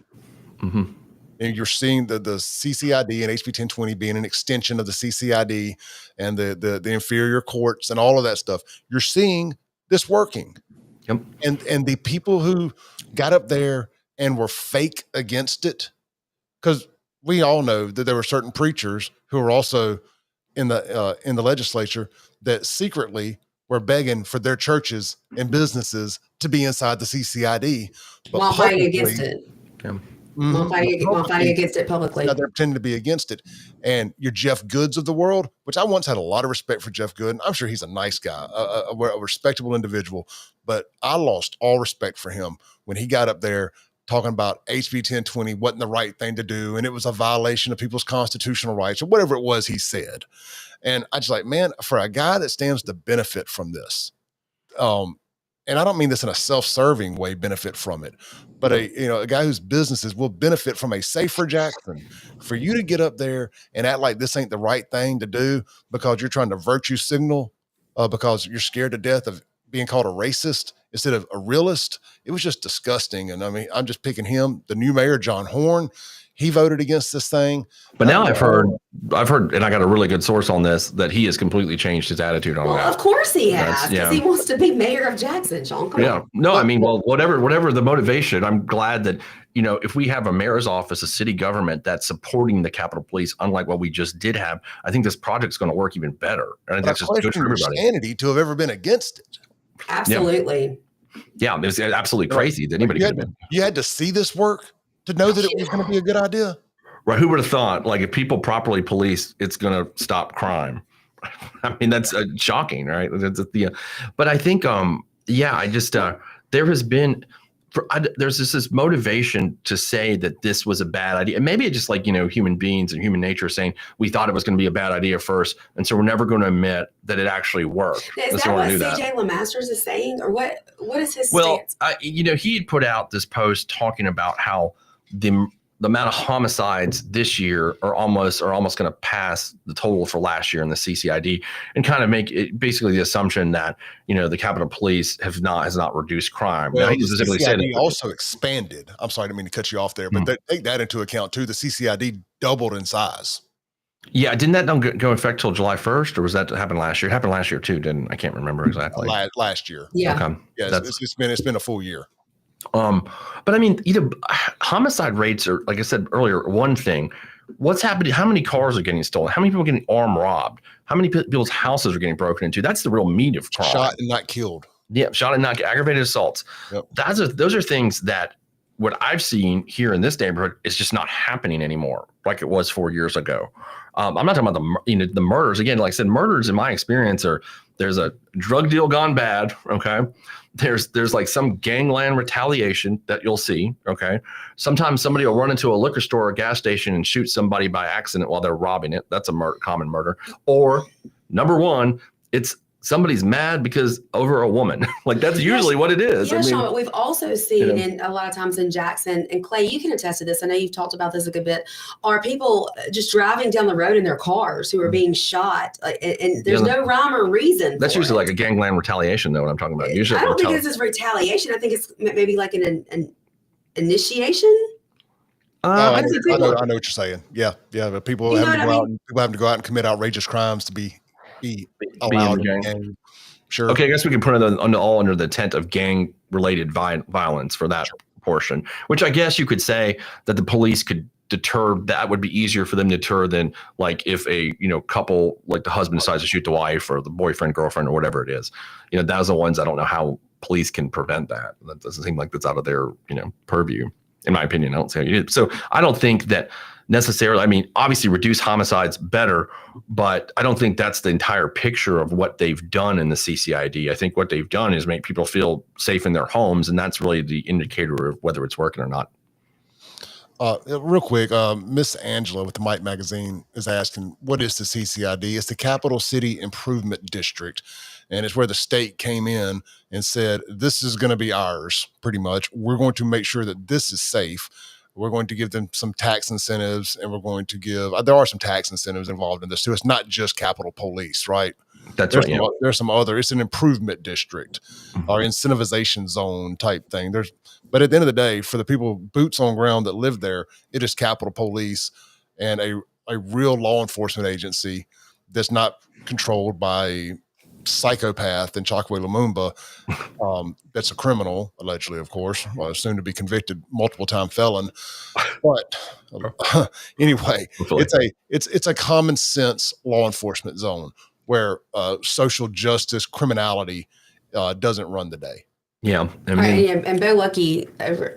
Mm-hmm. And you're seeing the CCID and HB 1020 being an extension of the CCID and the inferior courts and all of that stuff. You're seeing this working. Yep. And the people who got up there and were fake against it, because we all know that there were certain preachers who were also in the legislature that secretly were begging for their churches and businesses to be inside the CCID, but while fighting against it. Yeah. While fighting against it publicly. Now they're pretending to be against it. And your Jeff Goods of the world, which I once had a lot of respect for Jeff Good. I'm sure he's a nice guy, a respectable individual, but I lost all respect for him when he got up there talking about HB 1020 wasn't the right thing to do, and it was a violation of people's constitutional rights, or whatever it was he said. And I just like, man, for a guy that stands to benefit from this, and I don't mean this in a self-serving way, benefit from it, but a guy whose businesses will benefit from a safer Jackson, for you to get up there and act like this ain't the right thing to do because you're trying to virtue signal, because you're scared to death of being called a racist instead of a realist. It was just disgusting. And I mean, I'm just picking him, the new mayor, John Horn. He voted against this thing. But now I've heard, and I got a really good source on this, that he has completely changed his attitude on that. Well, of course he has, because he wants to be mayor of Jackson, Shaun. Come on. No, I mean, well, whatever the motivation, I'm glad that, if we have a mayor's office, a city government that's supporting the Capitol Police, unlike what we just did have, I think this project's going to work even better. And I think that's just good for everybody. Insanity to have ever been against it. Absolutely. Yeah, it was absolutely crazy that anybody could have been. You had to see this work to know that it was going to be a good idea. Right. Who would have thought, like, if people properly police, it's going to stop crime? I mean, that's shocking, right? But I think, I just, there has been, there's this motivation to say that this was a bad idea. And maybe it's just like, human beings and human nature saying we thought it was going to be a bad idea first. And so we're never going to admit that it actually worked. Now, is that what CJ LeMasters is saying, or what is his stance? He had put out this post talking about how the amount of homicides this year are almost going to pass the total for last year in the CCID, and kind of make it basically the assumption that, the Capitol Police has not reduced crime. Well, now, he specifically said it also expanded. I'm sorry, I didn't mean to cut you off there, but take that into account too. The CCID doubled in size. Yeah, didn't that go into effect till July 1st, or was that happen last year? It happened last year too, didn't I? Can't remember exactly. Last year. Yeah. Okay. Yeah, it's been a full year. But I mean, homicide rates are, like I said earlier, one thing. What's happening? How many cars are getting stolen? How many people are getting armed robbed? How many people's houses are getting broken into? That's the real meat of crime. Shot and not killed. Yeah, shot and not aggravated assaults. Yep. Those are things that what I've seen here in this neighborhood is just not happening anymore, like it was 4 years ago. I'm not talking about the murders. Again, like I said, murders in my experience there's a drug deal gone bad. Okay. There's like some gangland retaliation that you'll see. Okay. Sometimes somebody will run into a liquor store or gas station and shoot somebody by accident while they're robbing it. That's a common murder. Or number one, it's somebody's mad because over a woman. Like that's usually what it is. Yeah, Shaun, but we've also seen in a lot of times in Jackson, and Clay, you can attest to this. I know you've talked about this a good bit. Are people just driving down the road in their cars who are being shot, and there's no rhyme or reason? That's usually like a gangland retaliation, though. What I'm talking about. Usually, I don't think this is retaliation. I think it's maybe like an initiation. I know what you're saying. Yeah. But people having to go out and commit outrageous crimes to be allowed in the gang. Sure. Okay, I guess we can put it all under the tent of gang-related violence for that portion, which I guess you could say that the police could deter. That would be easier for them to deter than like if a couple, like the husband decides to shoot the wife or the boyfriend, girlfriend, or whatever it is. Those are the ones I don't know how police can prevent that. That doesn't seem like that's out of their purview. In my opinion, I don't see how you do. So I don't think that necessarily, I mean, obviously reduce homicides better, but I don't think that's the entire picture of what they've done in the CCID. I think what they've done is make people feel safe in their homes, and that's really the indicator of whether it's working or not. Real quick, Miss Angela with the Mike Magazine is asking, what is the CCID? It's the Capital City Improvement District, and it's where the state came in and said, this is going to be ours, pretty much. We're going to make sure that this is safe. We're going to give them some tax incentives, and we're going to there are some tax incentives involved in this too. It's not just Capitol Police, right? That's right. There's some other, it's an improvement district or incentivization zone type thing. But at the end of the day, for the people, boots on ground that live there, it is Capitol Police and a real law enforcement agency that's not controlled by a psychopath in Chokwe Lumumba. That's a criminal, allegedly, of course, soon to be convicted multiple time felon. But anyway, it's a common sense law enforcement zone where social justice criminality doesn't run the day. Yeah, I mean, and Bo Lucky,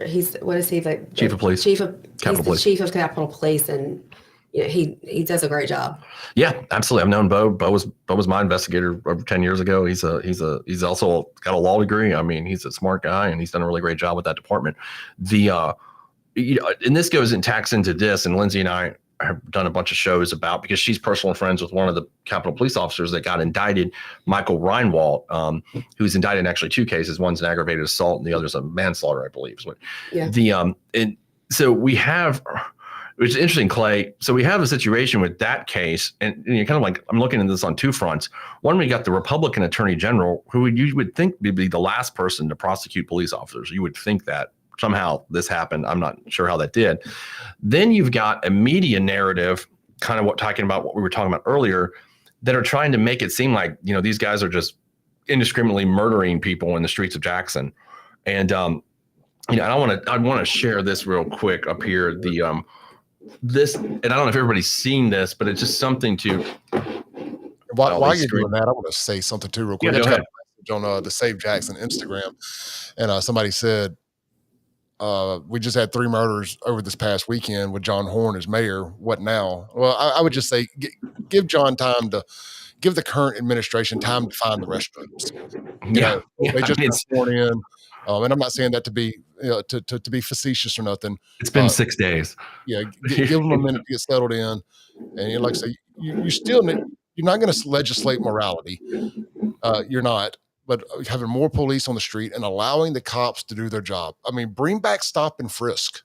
he's what is he, the chief of police? Chief of Capitol Police, and he does a great job. Yeah, absolutely. I've known Bo. Bo was my investigator over 10 years ago. He's also got a law degree. I mean, he's a smart guy, and he's done a really great job with that department. And this goes and tacks into this, and Lindsey and I have done a bunch of shows about, because she's personal friends with one of the Capitol Police officers that got indicted, Michael Reinwald, who's indicted in actually 2 cases. One's an aggravated assault and the other's a manslaughter, I believe. Yeah. And so we have, which is interesting, Clay. So we have a situation with that case, and you're kind of like, I'm looking at this on 2 fronts. One, we got the Republican Attorney General, who you would think would be the last person to prosecute police officers. You would think that somehow this happened. I'm not sure how that did. Then you've got a media narrative, kind of talking about what we were talking about earlier, that are trying to make it seem like, these guys are just indiscriminately murdering people in the streets of Jackson. And, I want to share this real quick up here. This, and I don't know if everybody's seen this, but it's just something to. While you're doing that, I want to say something too real quick. Yeah, I just got a message on the Save Jackson Instagram, and somebody said, we just had 3 murders over this past weekend with John Horn as mayor. What now? Well, I would just say give John time to give the current administration time to find the restrooms. They just got sworn in. And I'm not saying that to be to be facetious or nothing. It's been 6 days. Yeah, give them a minute to get settled in. And like I say, you still need, you're not going to legislate morality. You're not, but having more police on the street and allowing the cops to do their job. I mean, bring back stop and frisk.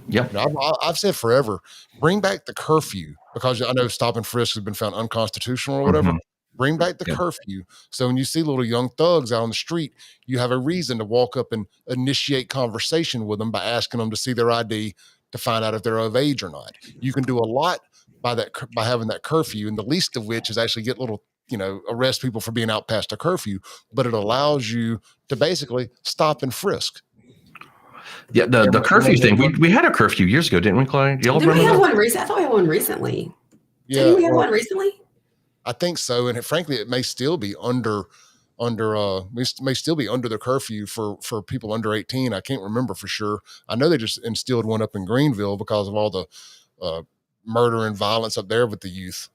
Yep. You know, I've said forever, bring back the curfew, because I know stop and frisk has been found unconstitutional or whatever. Bring back the curfew. So when you see little young thugs out on the street, you have a reason to walk up and initiate conversation with them by asking them to see their ID to find out if they're of age or not. You can do a lot by having that curfew, and the least of which is actually get little, arrest people for being out past a curfew, but it allows you to basically stop and frisk. Yeah, the curfew thing. We had a curfew years ago, didn't we, Clay? Did we have one recently? I thought we had one recently. Yeah, didn't we have one recently? I think so, and frankly, it may still be under the curfew for people under 18. I can't remember for sure. I know they just instilled one up in Greenville because of all the murder and violence up there with the youth.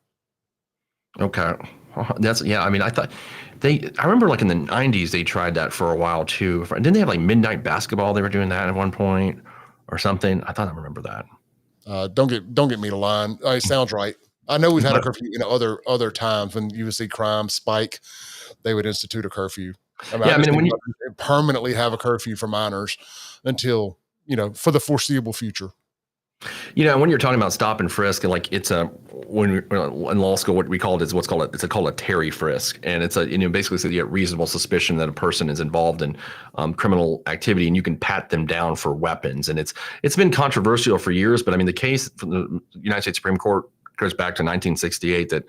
Okay, I mean, I remember like in the 90s they tried that for a while too. Didn't they have like midnight basketball? They were doing that at one point or something. I thought I remember that. Don't get me to line. It sounds right. I know we've had a curfew, other times when you would see crime spike, they would institute a curfew. I mean, when you permanently have a curfew for minors until, for the foreseeable future. When you're talking about stop and frisk, and like it's when in law school, what we call it is what's called a Terry frisk, and it's basically so you get reasonable suspicion that a person is involved in criminal activity, and you can pat them down for weapons. And it's been controversial for years, but I mean the case from the United States Supreme Court goes back to 1968 that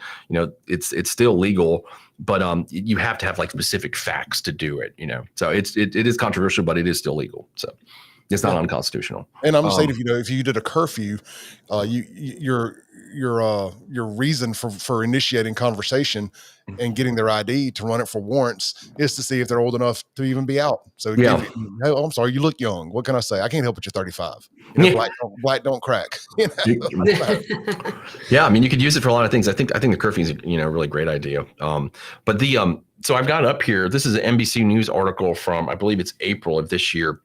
it's still legal, but you have to have like specific facts to do it. So it is controversial, but it is still legal. So. It's not unconstitutional. And I'm saying, if you did a curfew, your reason for initiating conversation and getting their ID to run it for warrants is to see if they're old enough to even be out. So, I'm sorry, you look young. What can I say? I can't help it. You're 35. Black don't crack. Yeah, I mean, you could use it for a lot of things. I think the curfew is a really great idea. But so I've got up here. This is an NBC News article from, I believe it's April of this year.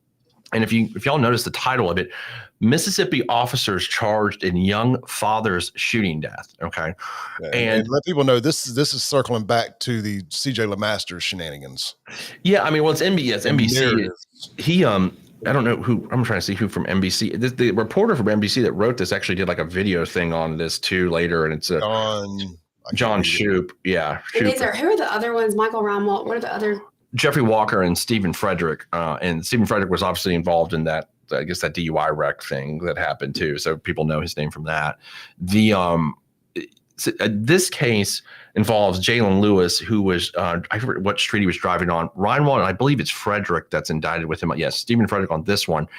And if y'all notice the title of it, Mississippi officers charged in young father's shooting death. Okay. And let people know this is circling back to the CJ LeMaster's shenanigans. Yeah. I mean, well, it's NBC. He, I don't know who, I'm trying to see who from NBC. The reporter from NBC that wrote this actually did like a video thing on this too later. And it's John Shoup. Yeah. And who are the other ones? Michael Reinwald. What are the other? Jeffrey Walker and Stephen Frederick. And Stephen Frederick was obviously involved in that, I guess, that DUI wreck thing that happened too. So people know his name from that. This case involves Jalen Lewis, who was, I forget what street he was driving on. Reinwald, and I believe it's Frederick that's indicted with him. Yes, Stephen Frederick on this one.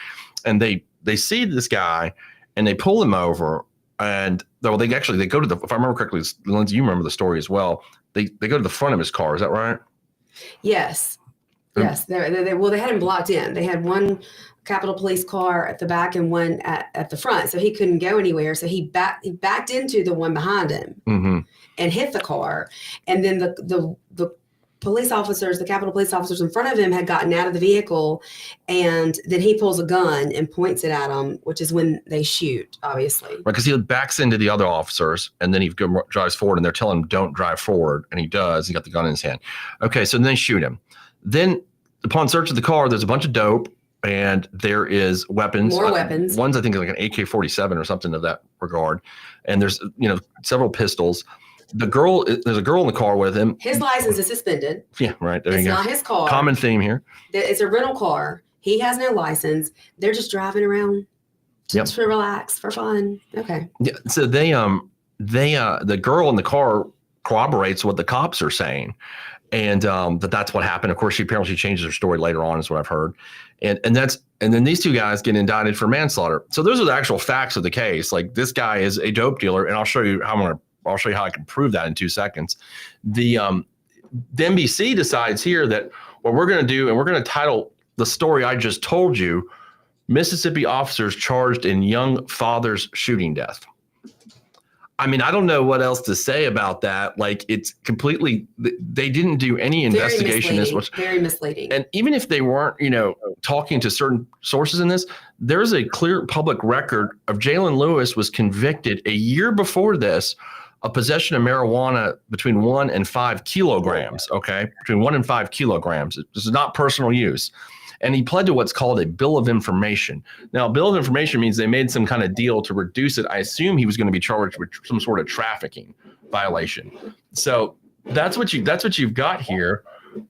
And they see this guy and they pull him over. And they go to the, if I remember correctly, Lindsey, you remember the story as well. They go to the front of his car. Is that right? Yes. They had him blocked in. They had one Capitol Police car at the back and one at the front, so he couldn't go anywhere. So he backed into the one behind him and hit the car. And then the police officers, the Capitol Police officers in front of him had gotten out of the vehicle, and then he pulls a gun and points it at them, which is when they shoot, obviously. Right, because he backs into the other officers, and then he drives forward, and they're telling him, don't drive forward, and he does. He got the gun in his hand. Okay, so then they shoot him. Then, upon search of the car, there's a bunch of dope, and there is weapons. More weapons. One's, I think, like an AK-47 or something of that regard. And there's, several pistols. There's a girl in the car with him. His license is suspended. Yeah, right. There you go. It's not his car. Common theme here. It's a rental car. He has no license. They're just driving around to relax, for fun. Okay. Yeah. So the girl in the car corroborates what the cops are saying, and that's what happened. Of course, she apparently changes her story later on, is what I've heard, and then these two guys get indicted for manslaughter. So those are the actual facts of the case. Like, this guy is a dope dealer, and I'll show you how I can prove that in 2 seconds. The NBC decides here that what we're going to do, and we're going to title the story I just told you, Mississippi officers charged in young father's shooting death. I mean, I don't know what else to say about that. Like, it's completely, they didn't do any investigation. Very misleading. And even if they weren't, talking to certain sources in this, there's a clear public record of Jalen Lewis was convicted a year before this of possession of marijuana between 1 and 5 kilograms. Okay. Between 1 and 5 kilograms. This is not personal use. And he pled to what's called a bill of information. Now, a bill of information means they made some kind of deal to reduce it. I assume he was going to be charged with some sort of trafficking violation. So that's what you've got here,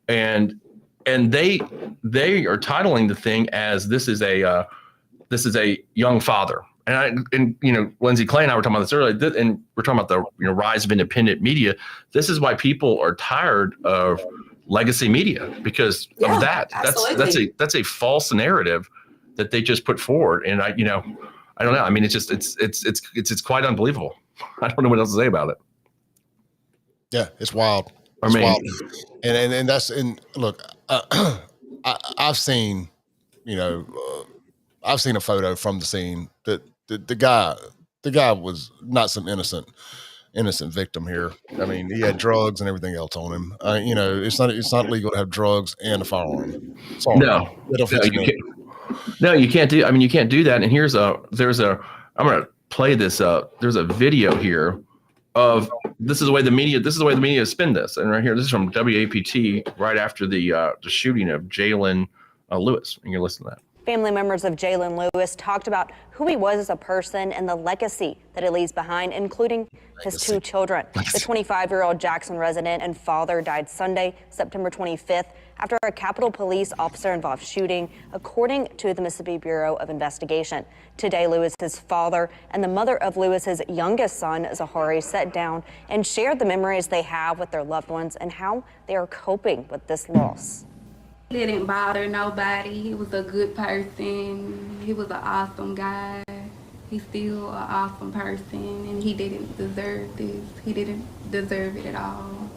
and they are titling the thing as this is a young father. And Lindsey Clay and I were talking about this earlier, and we're talking about the rise of independent media. This is why people are tired of legacy media, because of that. Absolutely. That's a false narrative that they just put forward. And I don't know. I mean, it's quite unbelievable. I don't know what else to say about it. Yeah, it's wild. It's wild. And that's, and look, I've seen, I've seen a photo from the scene that the guy was not some innocent victim here. I mean, he had drugs and everything else on him. It's not legal to have drugs and a firearm. Sorry. No, you can't do. I mean, you can't do that. And I'm going to play this. There's a video here of this is the way the media spin this. And right here, this is from WAPT right after the shooting of Jalen Lewis. And you're listening to that. Family members of Jalen Lewis talked about who he was as a person and the legacy that he leaves behind, including his 2 children. The 25-year-old Jackson resident and father died Sunday, September 25th, after a Capitol Police officer-involved shooting, according to the Mississippi Bureau of Investigation. Today, Lewis's father and the mother of Lewis's youngest son, Zahari, sat down and shared the memories they have with their loved ones and how they are coping with this loss. He didn't bother nobody. He was a good person. He was an awesome guy. He's still an awesome person, and he didn't deserve this. He didn't deserve it at all.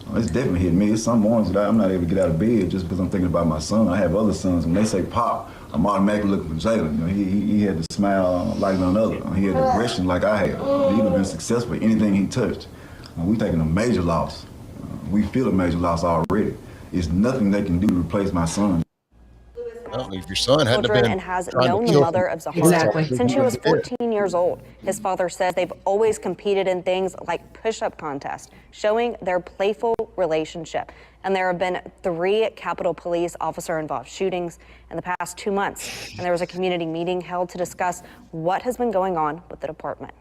Well, it's definitely hit me. It's some mornings that I'm not able to get out of bed just because I'm thinking about my son. I have other sons. When they say Pop, I'm automatically looking for Jalen. He had the smile like none other. He had the aggression like I had. He would have been successful in anything he touched. We're taking a major loss. We feel a major loss already. There's nothing they can do to replace my son. If your son hadn't been and has known the mother of Zahara since she was 14 years old. His father says they've always competed in things like push-up contests, showing their playful relationship. And there have been 3 Capitol Police officer-involved shootings in the past 2 months. And there was a community meeting held to discuss what has been going on with the department.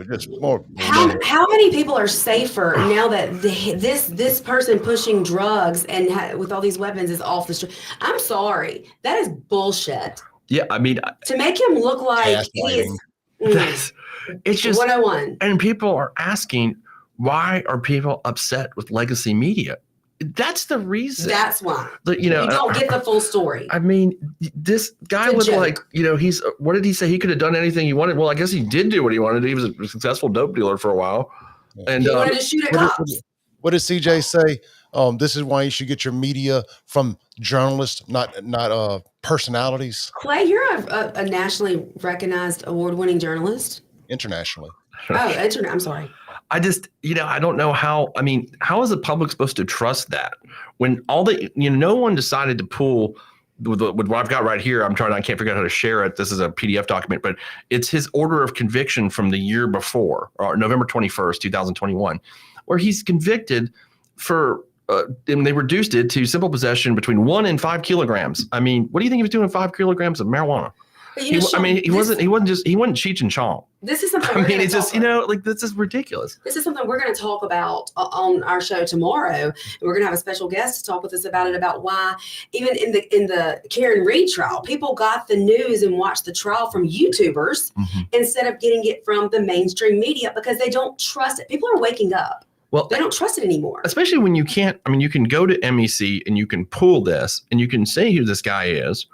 Just more. How many people are safer now that this person pushing drugs and with all these weapons is off the street? I'm sorry, that is bullshit. Yeah, I mean, to make him look like he is. It's just 101. And people are asking, why are people upset with legacy media? That's the reason. That's why. You don't get the full story. I mean, this guy was like, what did he say? He could have done anything he wanted. Well, I guess he did do what he wanted. He was a successful dope dealer for a while. And he wanted to shoot at cops. What did CJ say? This is why you should get your media from journalists, not personalities. Clay, you're a nationally recognized award-winning journalist. Internationally. I'm sorry. I just, I don't know how is the public supposed to trust that when no one decided to pull with what I've got right here. I can't figure out how to share it. This is a PDF document, but it's his order of conviction from the year before, or November 21st, 2021, where he's convicted for, and they reduced it to simple possession between 1 and 5 kilograms. I mean, what do you think he was doing with 5 kilograms of marijuana? He wasn't Cheech and Chong. This is something. It's just this is ridiculous. This is something we're going to talk about on our show tomorrow. And we're going to have a special guest to talk with us about it, about why even in the Karen Reed trial, people got the news and watched the trial from YouTubers instead of getting it from the mainstream media because they don't trust it. People are waking up. Well, they don't trust it anymore. Especially when you can't. I mean, you can go to MEC and you can pull this and you can say who this guy is,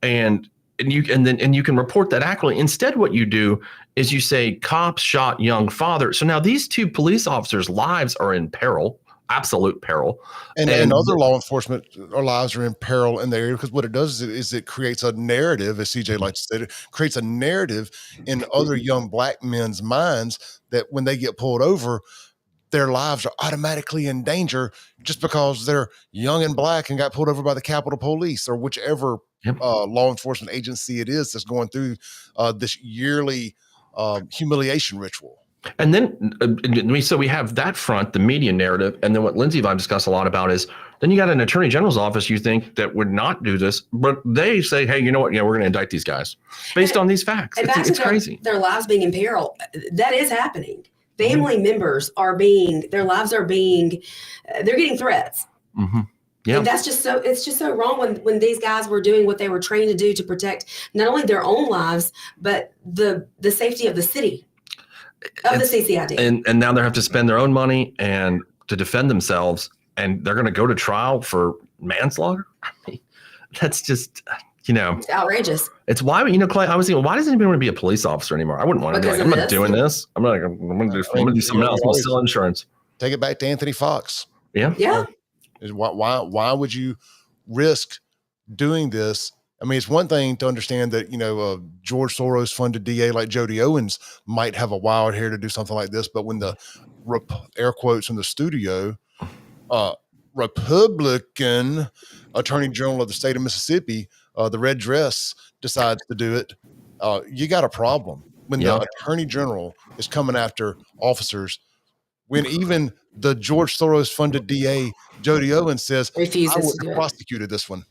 and you can report that accurately. Instead, what you do is you say cops shot young father. So now these 2 police officers' lives are in peril. absolute peril. And other law enforcement, our lives are in peril in the area, because what it does is it creates a narrative, as CJ likes to say, it creates a narrative in other young black men's minds that when they get pulled over, their lives are automatically in danger just because they're young and black and got pulled over by the Capitol Police or whichever law enforcement agency it is that's going through this yearly humiliation ritual. And then so we have that front, the media narrative, and then what Lindsey and I discuss a lot about is then you got an attorney general's office you think that would not do this, but they say, hey, you know what? Yeah, we're going to indict these guys based on these facts. It's crazy. Their lives being in peril. That is happening. Family members are their lives are being, they're getting threats. Mm-hmm. Yeah. And it's just so wrong when these guys were doing what they were trained to do to protect not only their own lives, but the safety of the city, of the CCID. And now they have to spend their own money and to defend themselves, and they're going to go to trial for manslaughter. I mean, that's just, it's outrageous. It's why, Clay, I was thinking, why doesn't anybody want to be a police officer anymore? I wouldn't want to be like, I'm not doing this. I'm going to do something else. I'm going to sell insurance. Take it back to Anthony Fox. Yeah. Yeah. Why would you risk doing this? I mean, it's one thing to understand that, George Soros funded DA like Jody Owens might have a wild hair to do something like this. But when the air quotes in the studio, Republican Attorney General of the state of Mississippi, the red dress, decides to do it, you got a problem. When the Attorney General is coming after officers, when even the George Soros funded DA, Jody Owens, says, refuses to prosecuted this one.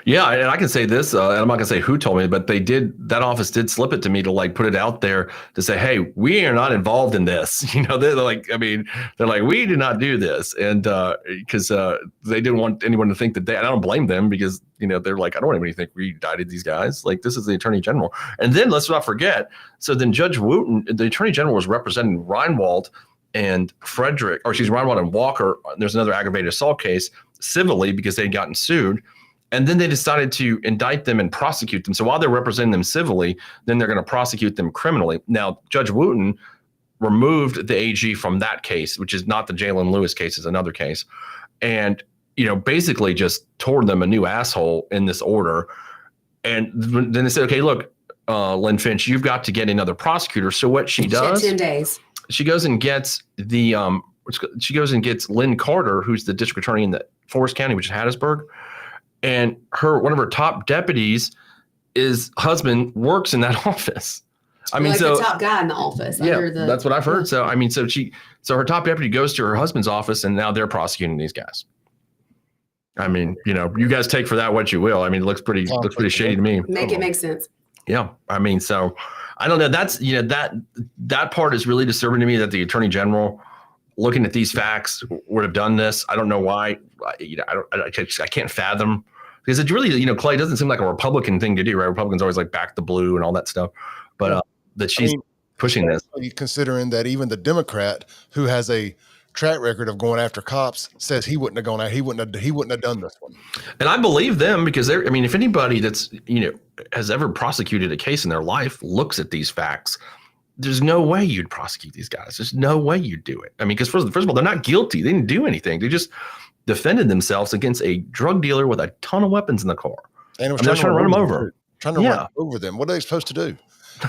Yeah, and I can say this, and I'm not gonna say who told me, but that office did slip it to me to like put it out there to say, hey, we are not involved in this. They're like, we did not do this. And because they didn't want anyone to think that I don't blame them, because they're like, I don't want anybody to think we indicted these guys. Like, this is the Attorney General. And then let's not forget, so then Judge Wooten, the Attorney General, was representing Reinwald and Reinwald and Walker. There's another aggravated assault case civilly because they'd gotten sued. And then they decided to indict them and prosecute them. So while they're representing them civilly, then they're going to prosecute them criminally. Now, Judge Wooten removed the AG from that case, which is not the Jalen Lewis case, is another case. And, basically just tore them a new asshole in this order. And then they said, okay, look, Lynn Finch, you've got to get another prosecutor. So what she does, 10 days. She goes and gets Lynn Carter, who's the district attorney in the Forest County, which is Hattiesburg. And one of her top deputies, his husband works in that office. I mean, the top guy in the office. Yeah, that's what I've heard. So, I mean, so her top deputy goes to her husband's office, and now they're prosecuting these guys. I mean, you guys take for that what you will. I mean, it looks pretty shady to me. Make it make sense. Yeah. I mean, so I don't know. That's, that part is really disturbing to me, that the Attorney General, looking at these facts, would have done this. I don't know why. I can't fathom, because it really, Clay, doesn't seem like a Republican thing to do, right? Republicans always like back the blue and all that stuff, but that she's pushing this. Considering that even the Democrat, who has a track record of going after cops, says he wouldn't have gone out. He wouldn't have done this one. And I believe them, because if anybody that's, has ever prosecuted a case in their life looks at these facts, there's no way you'd prosecute these guys. There's no way you'd do it. I mean, because first of all, they're not guilty. They didn't do anything. They just defended themselves against a drug dealer with a ton of weapons in the car. And was trying to run them over. Run over them. What are they supposed to do?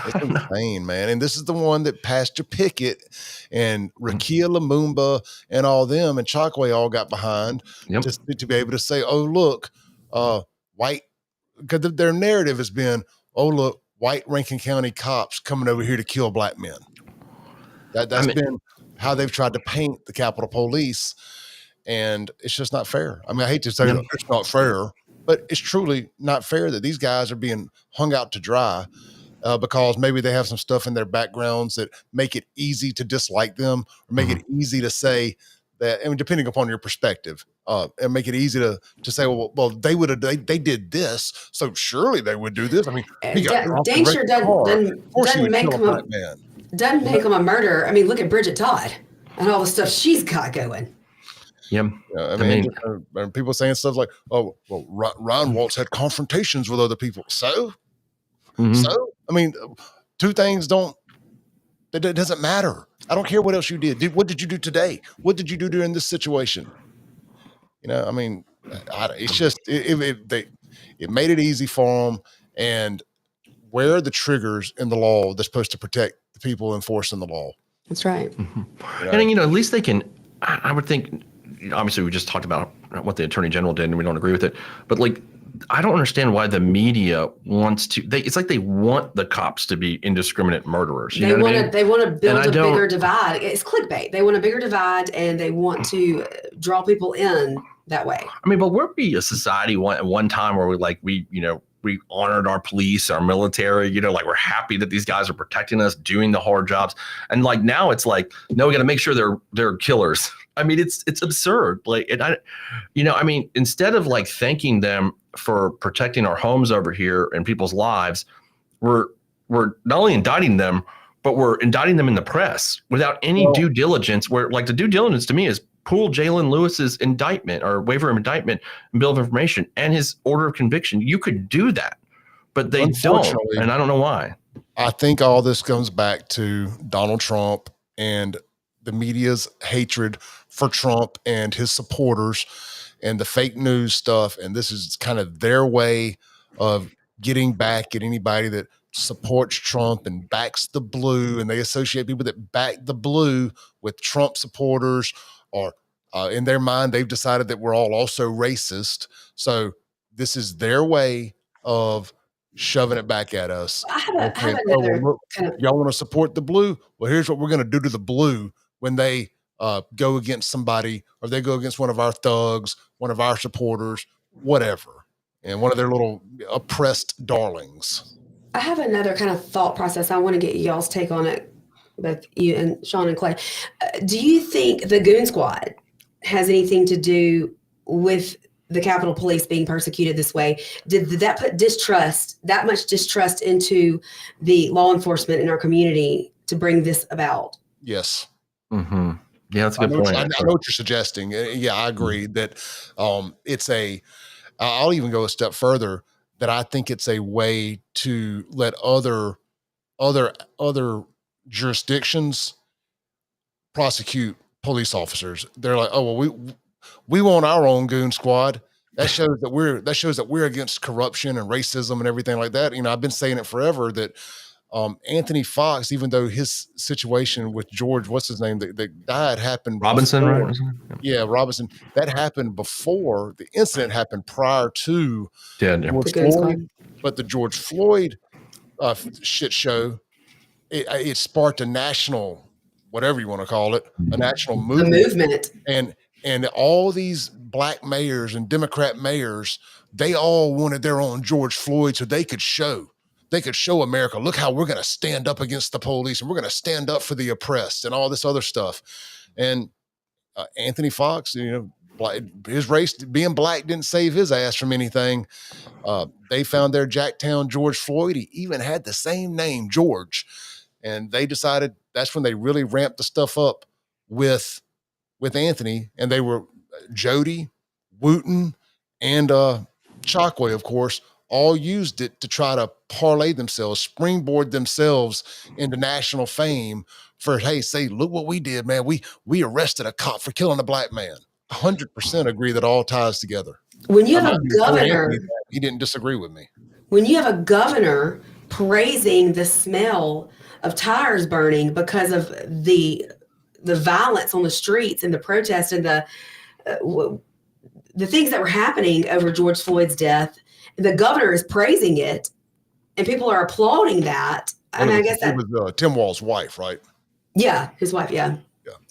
It's insane, man. And this is the one that Pastor Pickett and Rakia Lumumba and all them and Chokwe all got behind to be able to say, oh, look, white, because their narrative has been, oh, look, white Rankin County cops coming over here to kill black men. That's been how they've tried to paint the Capitol Police, and it's just not fair. I mean, I hate to say it's not fair, but it's truly not fair that these guys are being hung out to dry because maybe they have some stuff in their backgrounds that make it easy to dislike them, or make it easy to say that, I mean, depending upon your perspective, and make it easy to say, well, they did this, so surely they would do this. I mean, danger doesn't make him a murderer. I mean, look at Bridget Todd and all the stuff she's got going. Yeah. I mean, people saying stuff like, oh, well, Ron Waltz had confrontations with other people. So, I mean, two things it doesn't matter. I don't care what else you did. What did you do today? What did you do during this situation? You know, I mean, it's just it made it easy for them. And where are the triggers in the law that's supposed to protect the people enforcing the law? That's right. Mm-hmm. And at least they can. I would think. Obviously, we just talked about what the attorney general did, and we don't agree with it. But I don't understand why the media wants to. It's like they want the cops to be indiscriminate murderers. They want to build a bigger divide. It's clickbait. They want a bigger divide, and they want to draw people in that way. I mean, but we're a society at one time where we honored our police, our military, we're happy that these guys are protecting us, doing the hard jobs. And now it's like, no, we got to make sure they're killers. I mean, it's absurd. Instead of thanking them for protecting our homes over here and people's lives, we're not only indicting them, but we're indicting them in the press without any due diligence, where the due diligence to me is pull Jalen Lewis's indictment or waiver of indictment and bill of information and his order of conviction. You could do that, but they don't, and I don't know why. I think all this comes back to Donald Trump and the media's hatred for Trump and his supporters and the fake news stuff. And this is kind of their way of getting back at anybody that supports Trump and backs the blue. And they associate people that back the blue with Trump supporters, or in their mind, they've decided that we're all also racist. So this is their way of shoving it back at us. Y'all want to support the blue? Well, here's what we're going to do to the blue when they go against somebody, or they go against one of our thugs, one of our supporters, whatever, and one of their little oppressed darlings. I have another kind of thought process. I want to get y'all's take on it, both you and Shaun and Clay. Do you think the Goon Squad has anything to do with the Capitol Police being persecuted this way? Did that put that much distrust into the law enforcement in our community to bring this about? Yes. Mm-hmm. Yeah, that's a good point. I know what you're suggesting. Yeah, I agree that I'll even go a step further, that I think it's a way to let other jurisdictions prosecute police officers. They're like, oh, well, we want our own Goon Squad. That shows that we're against corruption and racism and everything like that. I've been saying it forever that Anthony Fox, even though his situation with George, what's his name, that died happened Robinson, before. right? Yeah, Robinson. That happened before the incident happened, prior to George Floyd. But the George Floyd shit show, it sparked a national, whatever you want to call it, a national movement. And all these black mayors and Democrat mayors, they all wanted their own George Floyd so they could show America, look how we're going to stand up against the police, and we're going to stand up for the oppressed and all this other stuff. And Anthony Fox, his race, being black, didn't save his ass from anything. They found their Jacktown George Floyd. He even had the same name, George. And they decided that's when they really ramped the stuff up with Anthony. And they were Jody, Wooten, and Chokwe, of course, all used it to try to parlay themselves, springboard themselves into national fame for, hey, say, look what we did, man. We arrested a cop for killing a black man. 100% agree that all ties together. When you have a governor, he didn't disagree with me. When you have a governor praising the smell of tires burning because of the violence on the streets and the protests and the things that were happening over George Floyd's death, the governor is praising it, and people are applauding that. I guess that was Tim Wall's wife, right? Yeah, his wife. Yeah.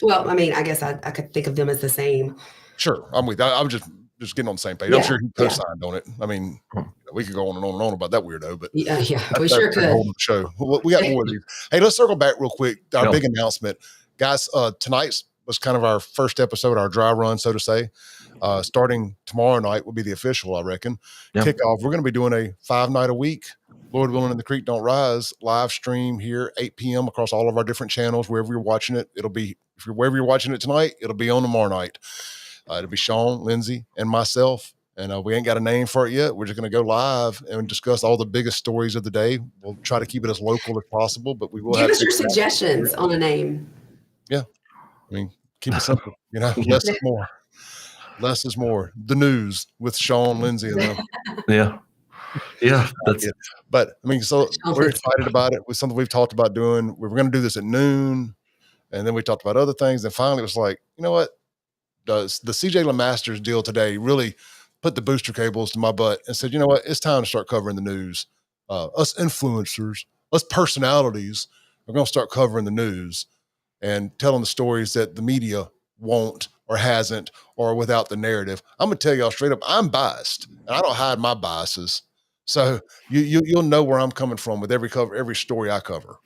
Well, I guess I could think of them as the same. Sure, I'm with. I'm just getting on the same page. I'm sure he co-signed on it. We could go on and on and on about that weirdo, but yeah, we sure could. Hold the show. We got more of these. Hey, let's circle back real quick. Our big announcement, guys. Tonight's was kind of our first episode, our dry run, so to say. Starting tomorrow night will be the official, I reckon, kickoff. We're going to be doing a 5-night a week, Lord willing and the creek don't rise, live stream here, 8 p.m. across all of our different channels, wherever you're watching it. It'll be, wherever you're watching it tonight, it'll be on tomorrow night. It'll be Shaun, Lindsey, and myself. And we ain't got a name for it yet. We're just going to go live and discuss all the biggest stories of the day. We'll try to keep it as local as possible, but we will give us your suggestions on a name. Yeah. I mean, keep it simple, Yeah. less is more. Less is more. The news with Shaun, Lindsey, and them. Yeah. Yeah. That's But I mean, so we're excited about it. With something we've talked about doing. We were going to do this at noon, and then we talked about other things. And finally, it was like, you know what? Does the CJ LeMasters deal today really put the booster cables to my butt and said, you know what? It's time to start covering the news. Us influencers, us personalities are going to start covering the news and telling the stories that the media won't or hasn't or without the narrative. I'm gonna tell y'all straight up, I'm biased and I don't hide my biases. So you'll know where I'm coming from with every story I cover,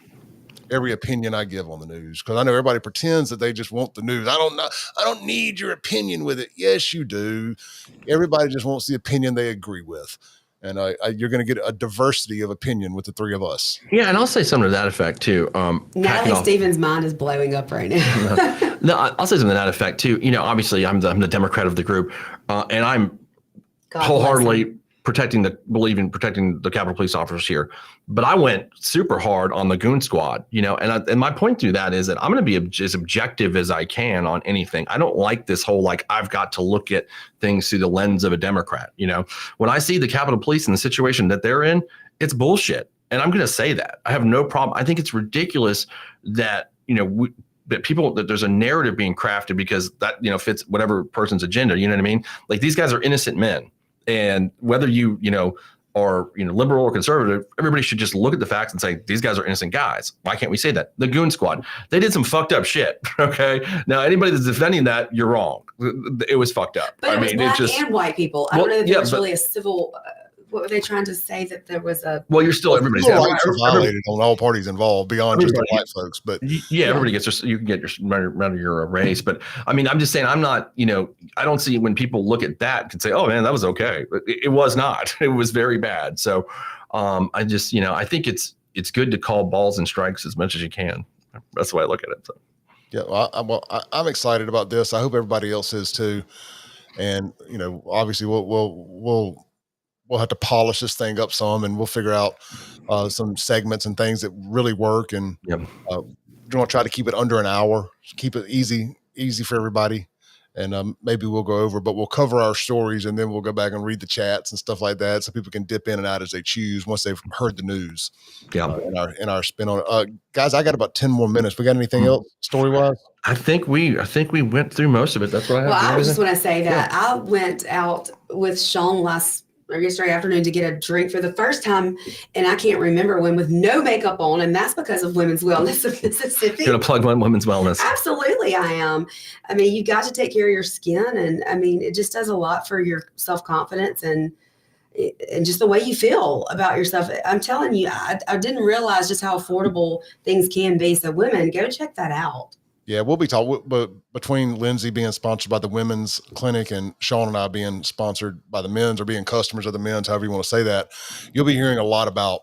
every opinion I give on the news. Because I know everybody pretends that they just want the news. I don't need your opinion with it. Yes, you do. Everybody just wants the opinion they agree with. And you're going to get a diversity of opinion with the three of us. Yeah, and I'll say something to that effect too. Natalie Stevens' mind is blowing up right now. No, I'll say something to that effect too. Obviously, I'm the Democrat of the group, and I'm wholeheartedly protecting the Capitol Police officers here. But I went super hard on the goon squad, and my point through that is that I'm going to be as objective as I can on anything. I don't like this whole, I've got to look at things through the lens of a Democrat. When I see the Capitol Police in the situation that they're in, it's bullshit. And I'm going to say that. I have no problem. I think it's ridiculous that, that there's a narrative being crafted because that, fits whatever person's agenda. You know what I mean? Like, these guys are innocent men. And whether you are liberal or conservative, everybody should just look at the facts and say, these guys are innocent guys. Why can't we say that? The goon squad, they did some fucked up shit. Okay. Now, anybody that's defending that, you're wrong. It was fucked up. But black and white people. I don't know if there was really a civil. What were they trying to say, that there was a? Well, you're still everybody's rights are violated on all parties involved beyond just the white folks. But everybody gets you can get your race. But I mean, I'm just saying, I'm not. I don't see when people look at that and say, "Oh man, that was okay." But it was not. It was very bad. So I just I think it's good to call balls and strikes as much as you can. That's the way I look at it. So. Yeah, well, I'm excited about this. I hope everybody else is too. And obviously we'll have to polish this thing up some, and we'll figure out some segments and things that really work. And we're going to try to keep it under an hour, keep it easy for everybody. And maybe we'll go over, but we'll cover our stories, and then we'll go back and read the chats and stuff like that, so people can dip in and out as they choose once they've heard the news. Yeah. In our spin on it. Guys, I got about 10 more minutes. We got anything else story wise? I think we went through most of it. That's what I have. Well, I just want to say that I went out with Shaun yesterday afternoon to get a drink for the first time, and I can't remember when, with no makeup on, and that's because of Women's Wellness of Mississippi. You're gonna plug Women's Wellness. Absolutely, I am. I mean, you've got to take care of your skin, and I mean, it just does a lot for your self-confidence and just the way you feel about yourself. I'm telling you, I didn't realize just how affordable things can be. So women, go check that out. Yeah, we'll be talking, but between Lindsey being sponsored by the women's clinic and Shaun and I being sponsored by the men's, or being customers of the men's, however you want to say that, you'll be hearing a lot about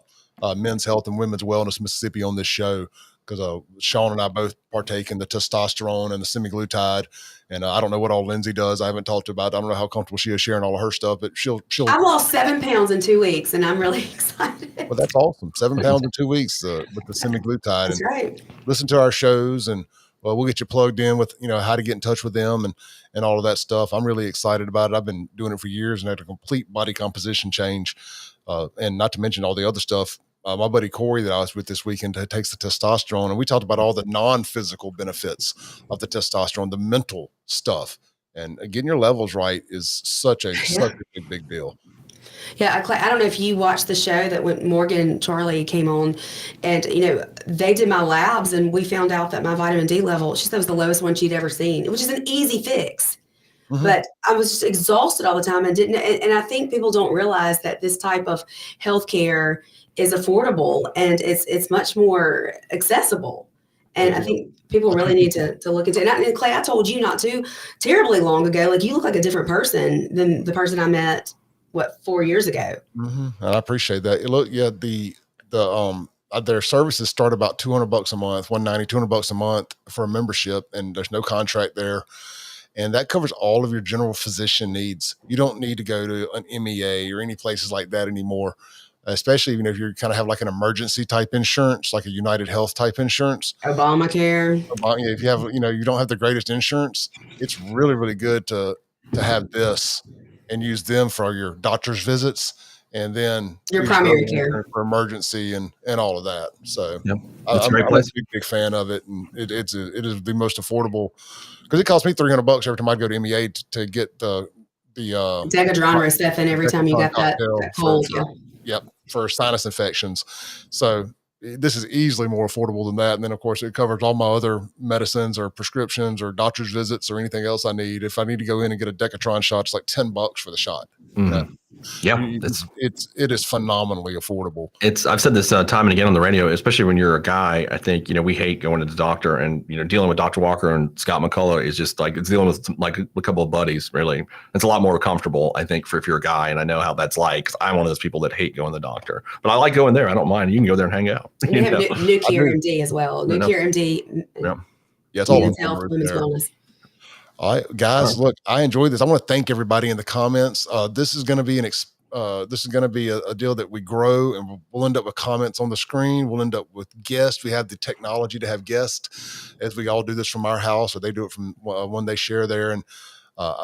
men's health and women's wellness Mississippi on this show, because Shaun and I both partake in the testosterone and the semaglutide. And I don't know what all Lindsey does. I haven't talked about it. I don't know how comfortable she is sharing all of her stuff, but she'll. I lost 7 pounds in 2 weeks, and I'm really excited. Well, that's awesome. 7 pounds in 2 weeks with the semaglutide. That's right. Listen to our shows, and we'll get you plugged in with, how to get in touch with them and all of that stuff. I'm really excited about it. I've been doing it for years and had a complete body composition change. And not to mention all the other stuff. My buddy Corey that I was with this weekend takes the testosterone, and we talked about all the non-physical benefits of the testosterone, the mental stuff, and getting your levels right is such a big deal. Yeah, I don't know if you watched the show that when Morgan and Charlie came on, and they did my labs, and we found out that my vitamin D level, she said, was the lowest one she'd ever seen, which is an easy fix. Mm-hmm. But I was just exhausted all the time and I think people don't realize that this type of healthcare is affordable, and it's much more accessible. And I think people really need to look into it. And Clay, I told you not too terribly long ago, like, you look like a different person than the person I met 4 years ago. Mm-hmm. And I appreciate that. Look, yeah, their services start about $200 a month, $190, $200 a month for a membership, and there's no contract there. And that covers all of your general physician needs. You don't need to go to an MEA or any places like that anymore. especially even if you kind of have like an emergency type insurance, like a United Health type insurance. Obamacare. If you have, you don't have the greatest insurance, it's really, really good to have this and use them for your doctor's visits, and then Your use primary other care insurance for emergency and all of that. So Yep. That's a great I'm place. a big fan of it, and it is the most affordable, because it costs me $300 every time I go to MEA to get the Decadron Rosefin every time you got that cold. for sinus infections. So this is easily more affordable than that. And then of course it covers all my other medicines or prescriptions or doctor's visits or anything else I need. If I need to go in and get a Decatron shot, it's like $10 for the shot. Yeah, it is phenomenally affordable. I've said this time and again on the radio, especially when you're a guy. I think we hate going to the doctor, and dealing with Dr. Walker and Scott McCullough is just like it's dealing with like a couple of buddies. Really, it's a lot more comfortable, I think, if you're a guy. And I know how that's like, 'cause I'm one of those people that hate going to the doctor, but I like going there. I don't mind. You can go there and hang out. We have Nuclear MD as well. Nuclear MD. Yeah, it's all women's health, women's wellness. All right, guys, look, I enjoyed this. I want to thank everybody in the comments. This is going to be a deal that we grow, and we'll end up with comments on the screen. We'll end up with guests. We have the technology to have guests, as we all do this from our house, or they do it from when they share there. And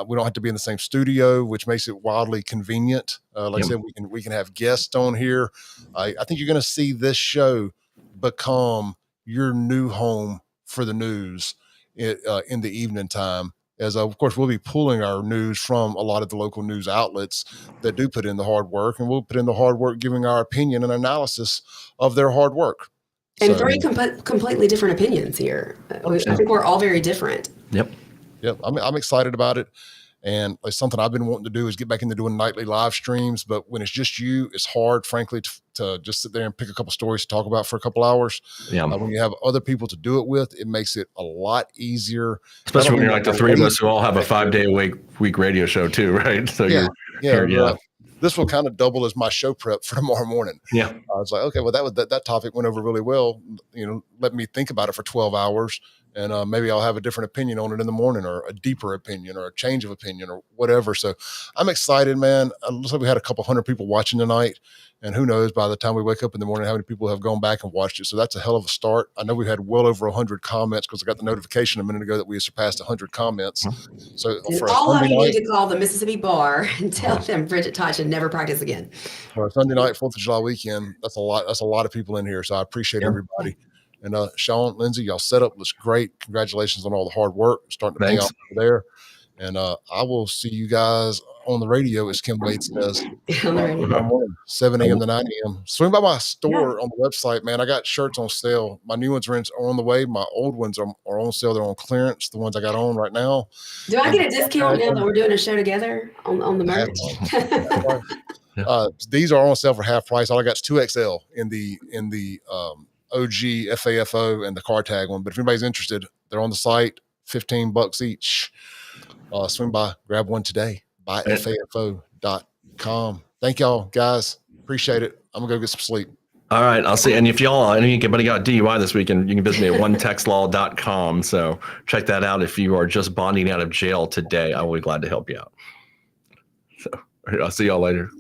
we don't have to be in the same studio, which makes it wildly convenient. I said, we can have guests on here. I think you're going to see this show become your new home for the news in the evening time. As of course, we'll be pulling our news from a lot of the local news outlets that do put in the hard work, and we'll put in the hard work giving our opinion and analysis of their hard work. And three completely different opinions here. I think we're all very different. Yep. I'm excited about it. And it's something I've been wanting to do, is get back into doing nightly live streams. But when it's just you, it's hard, frankly, to just sit there and pick a couple stories to talk about for a couple hours. Yeah. When you have other people to do it with, it makes it a lot easier. Especially when you're like the three of us who all have a 5-day-a-week radio show too, right? So this will kind of double as my show prep for tomorrow morning. Yeah. I was like, okay, well, that topic went over really well. Let me think about it for 12 hours. And maybe I'll have a different opinion on it in the morning, or a deeper opinion, or a change of opinion, or whatever. So I'm excited, man. It looks like we had a couple hundred people watching tonight, and who knows by the time we wake up in the morning how many people have gone back and watched it. So that's a hell of a start. I know we've had well over 100 comments, because I got the notification a minute ago that we had surpassed 100 comments. So and all of you need to call the Mississippi Bar and tell them Bridget Todd should never practice again. For a Sunday night, 4th of July weekend, that's a lot. That's a lot of people in here. So I appreciate everybody. And Shaun, Lindsey, y'all set up looks great. Congratulations on all the hard work. Starting to pay out over there. And I will see you guys on the radio, as Kim Wade says. 7 a.m. to 9 a.m. Swing by my store on the website, man. I got shirts on sale. My new ones are on the way. My old ones are on sale. They're on clearance, the ones I got on right now. Do I get a discount now that we're doing a show together on the merch? These are on sale for half price. All I got is 2XL in the OG FAFO and the car tag one. But if anybody's interested, they're on the site, $15 each. Swing by, grab one today. BuyFAFO.com. Thank y'all, guys. Appreciate it. I'm gonna go get some sleep. All right, I'll see. And if anybody got DUI this weekend, you can visit me at onetextlaw.com. So check that out. If you are just bonding out of jail today, I will be glad to help you out. So I'll see y'all later.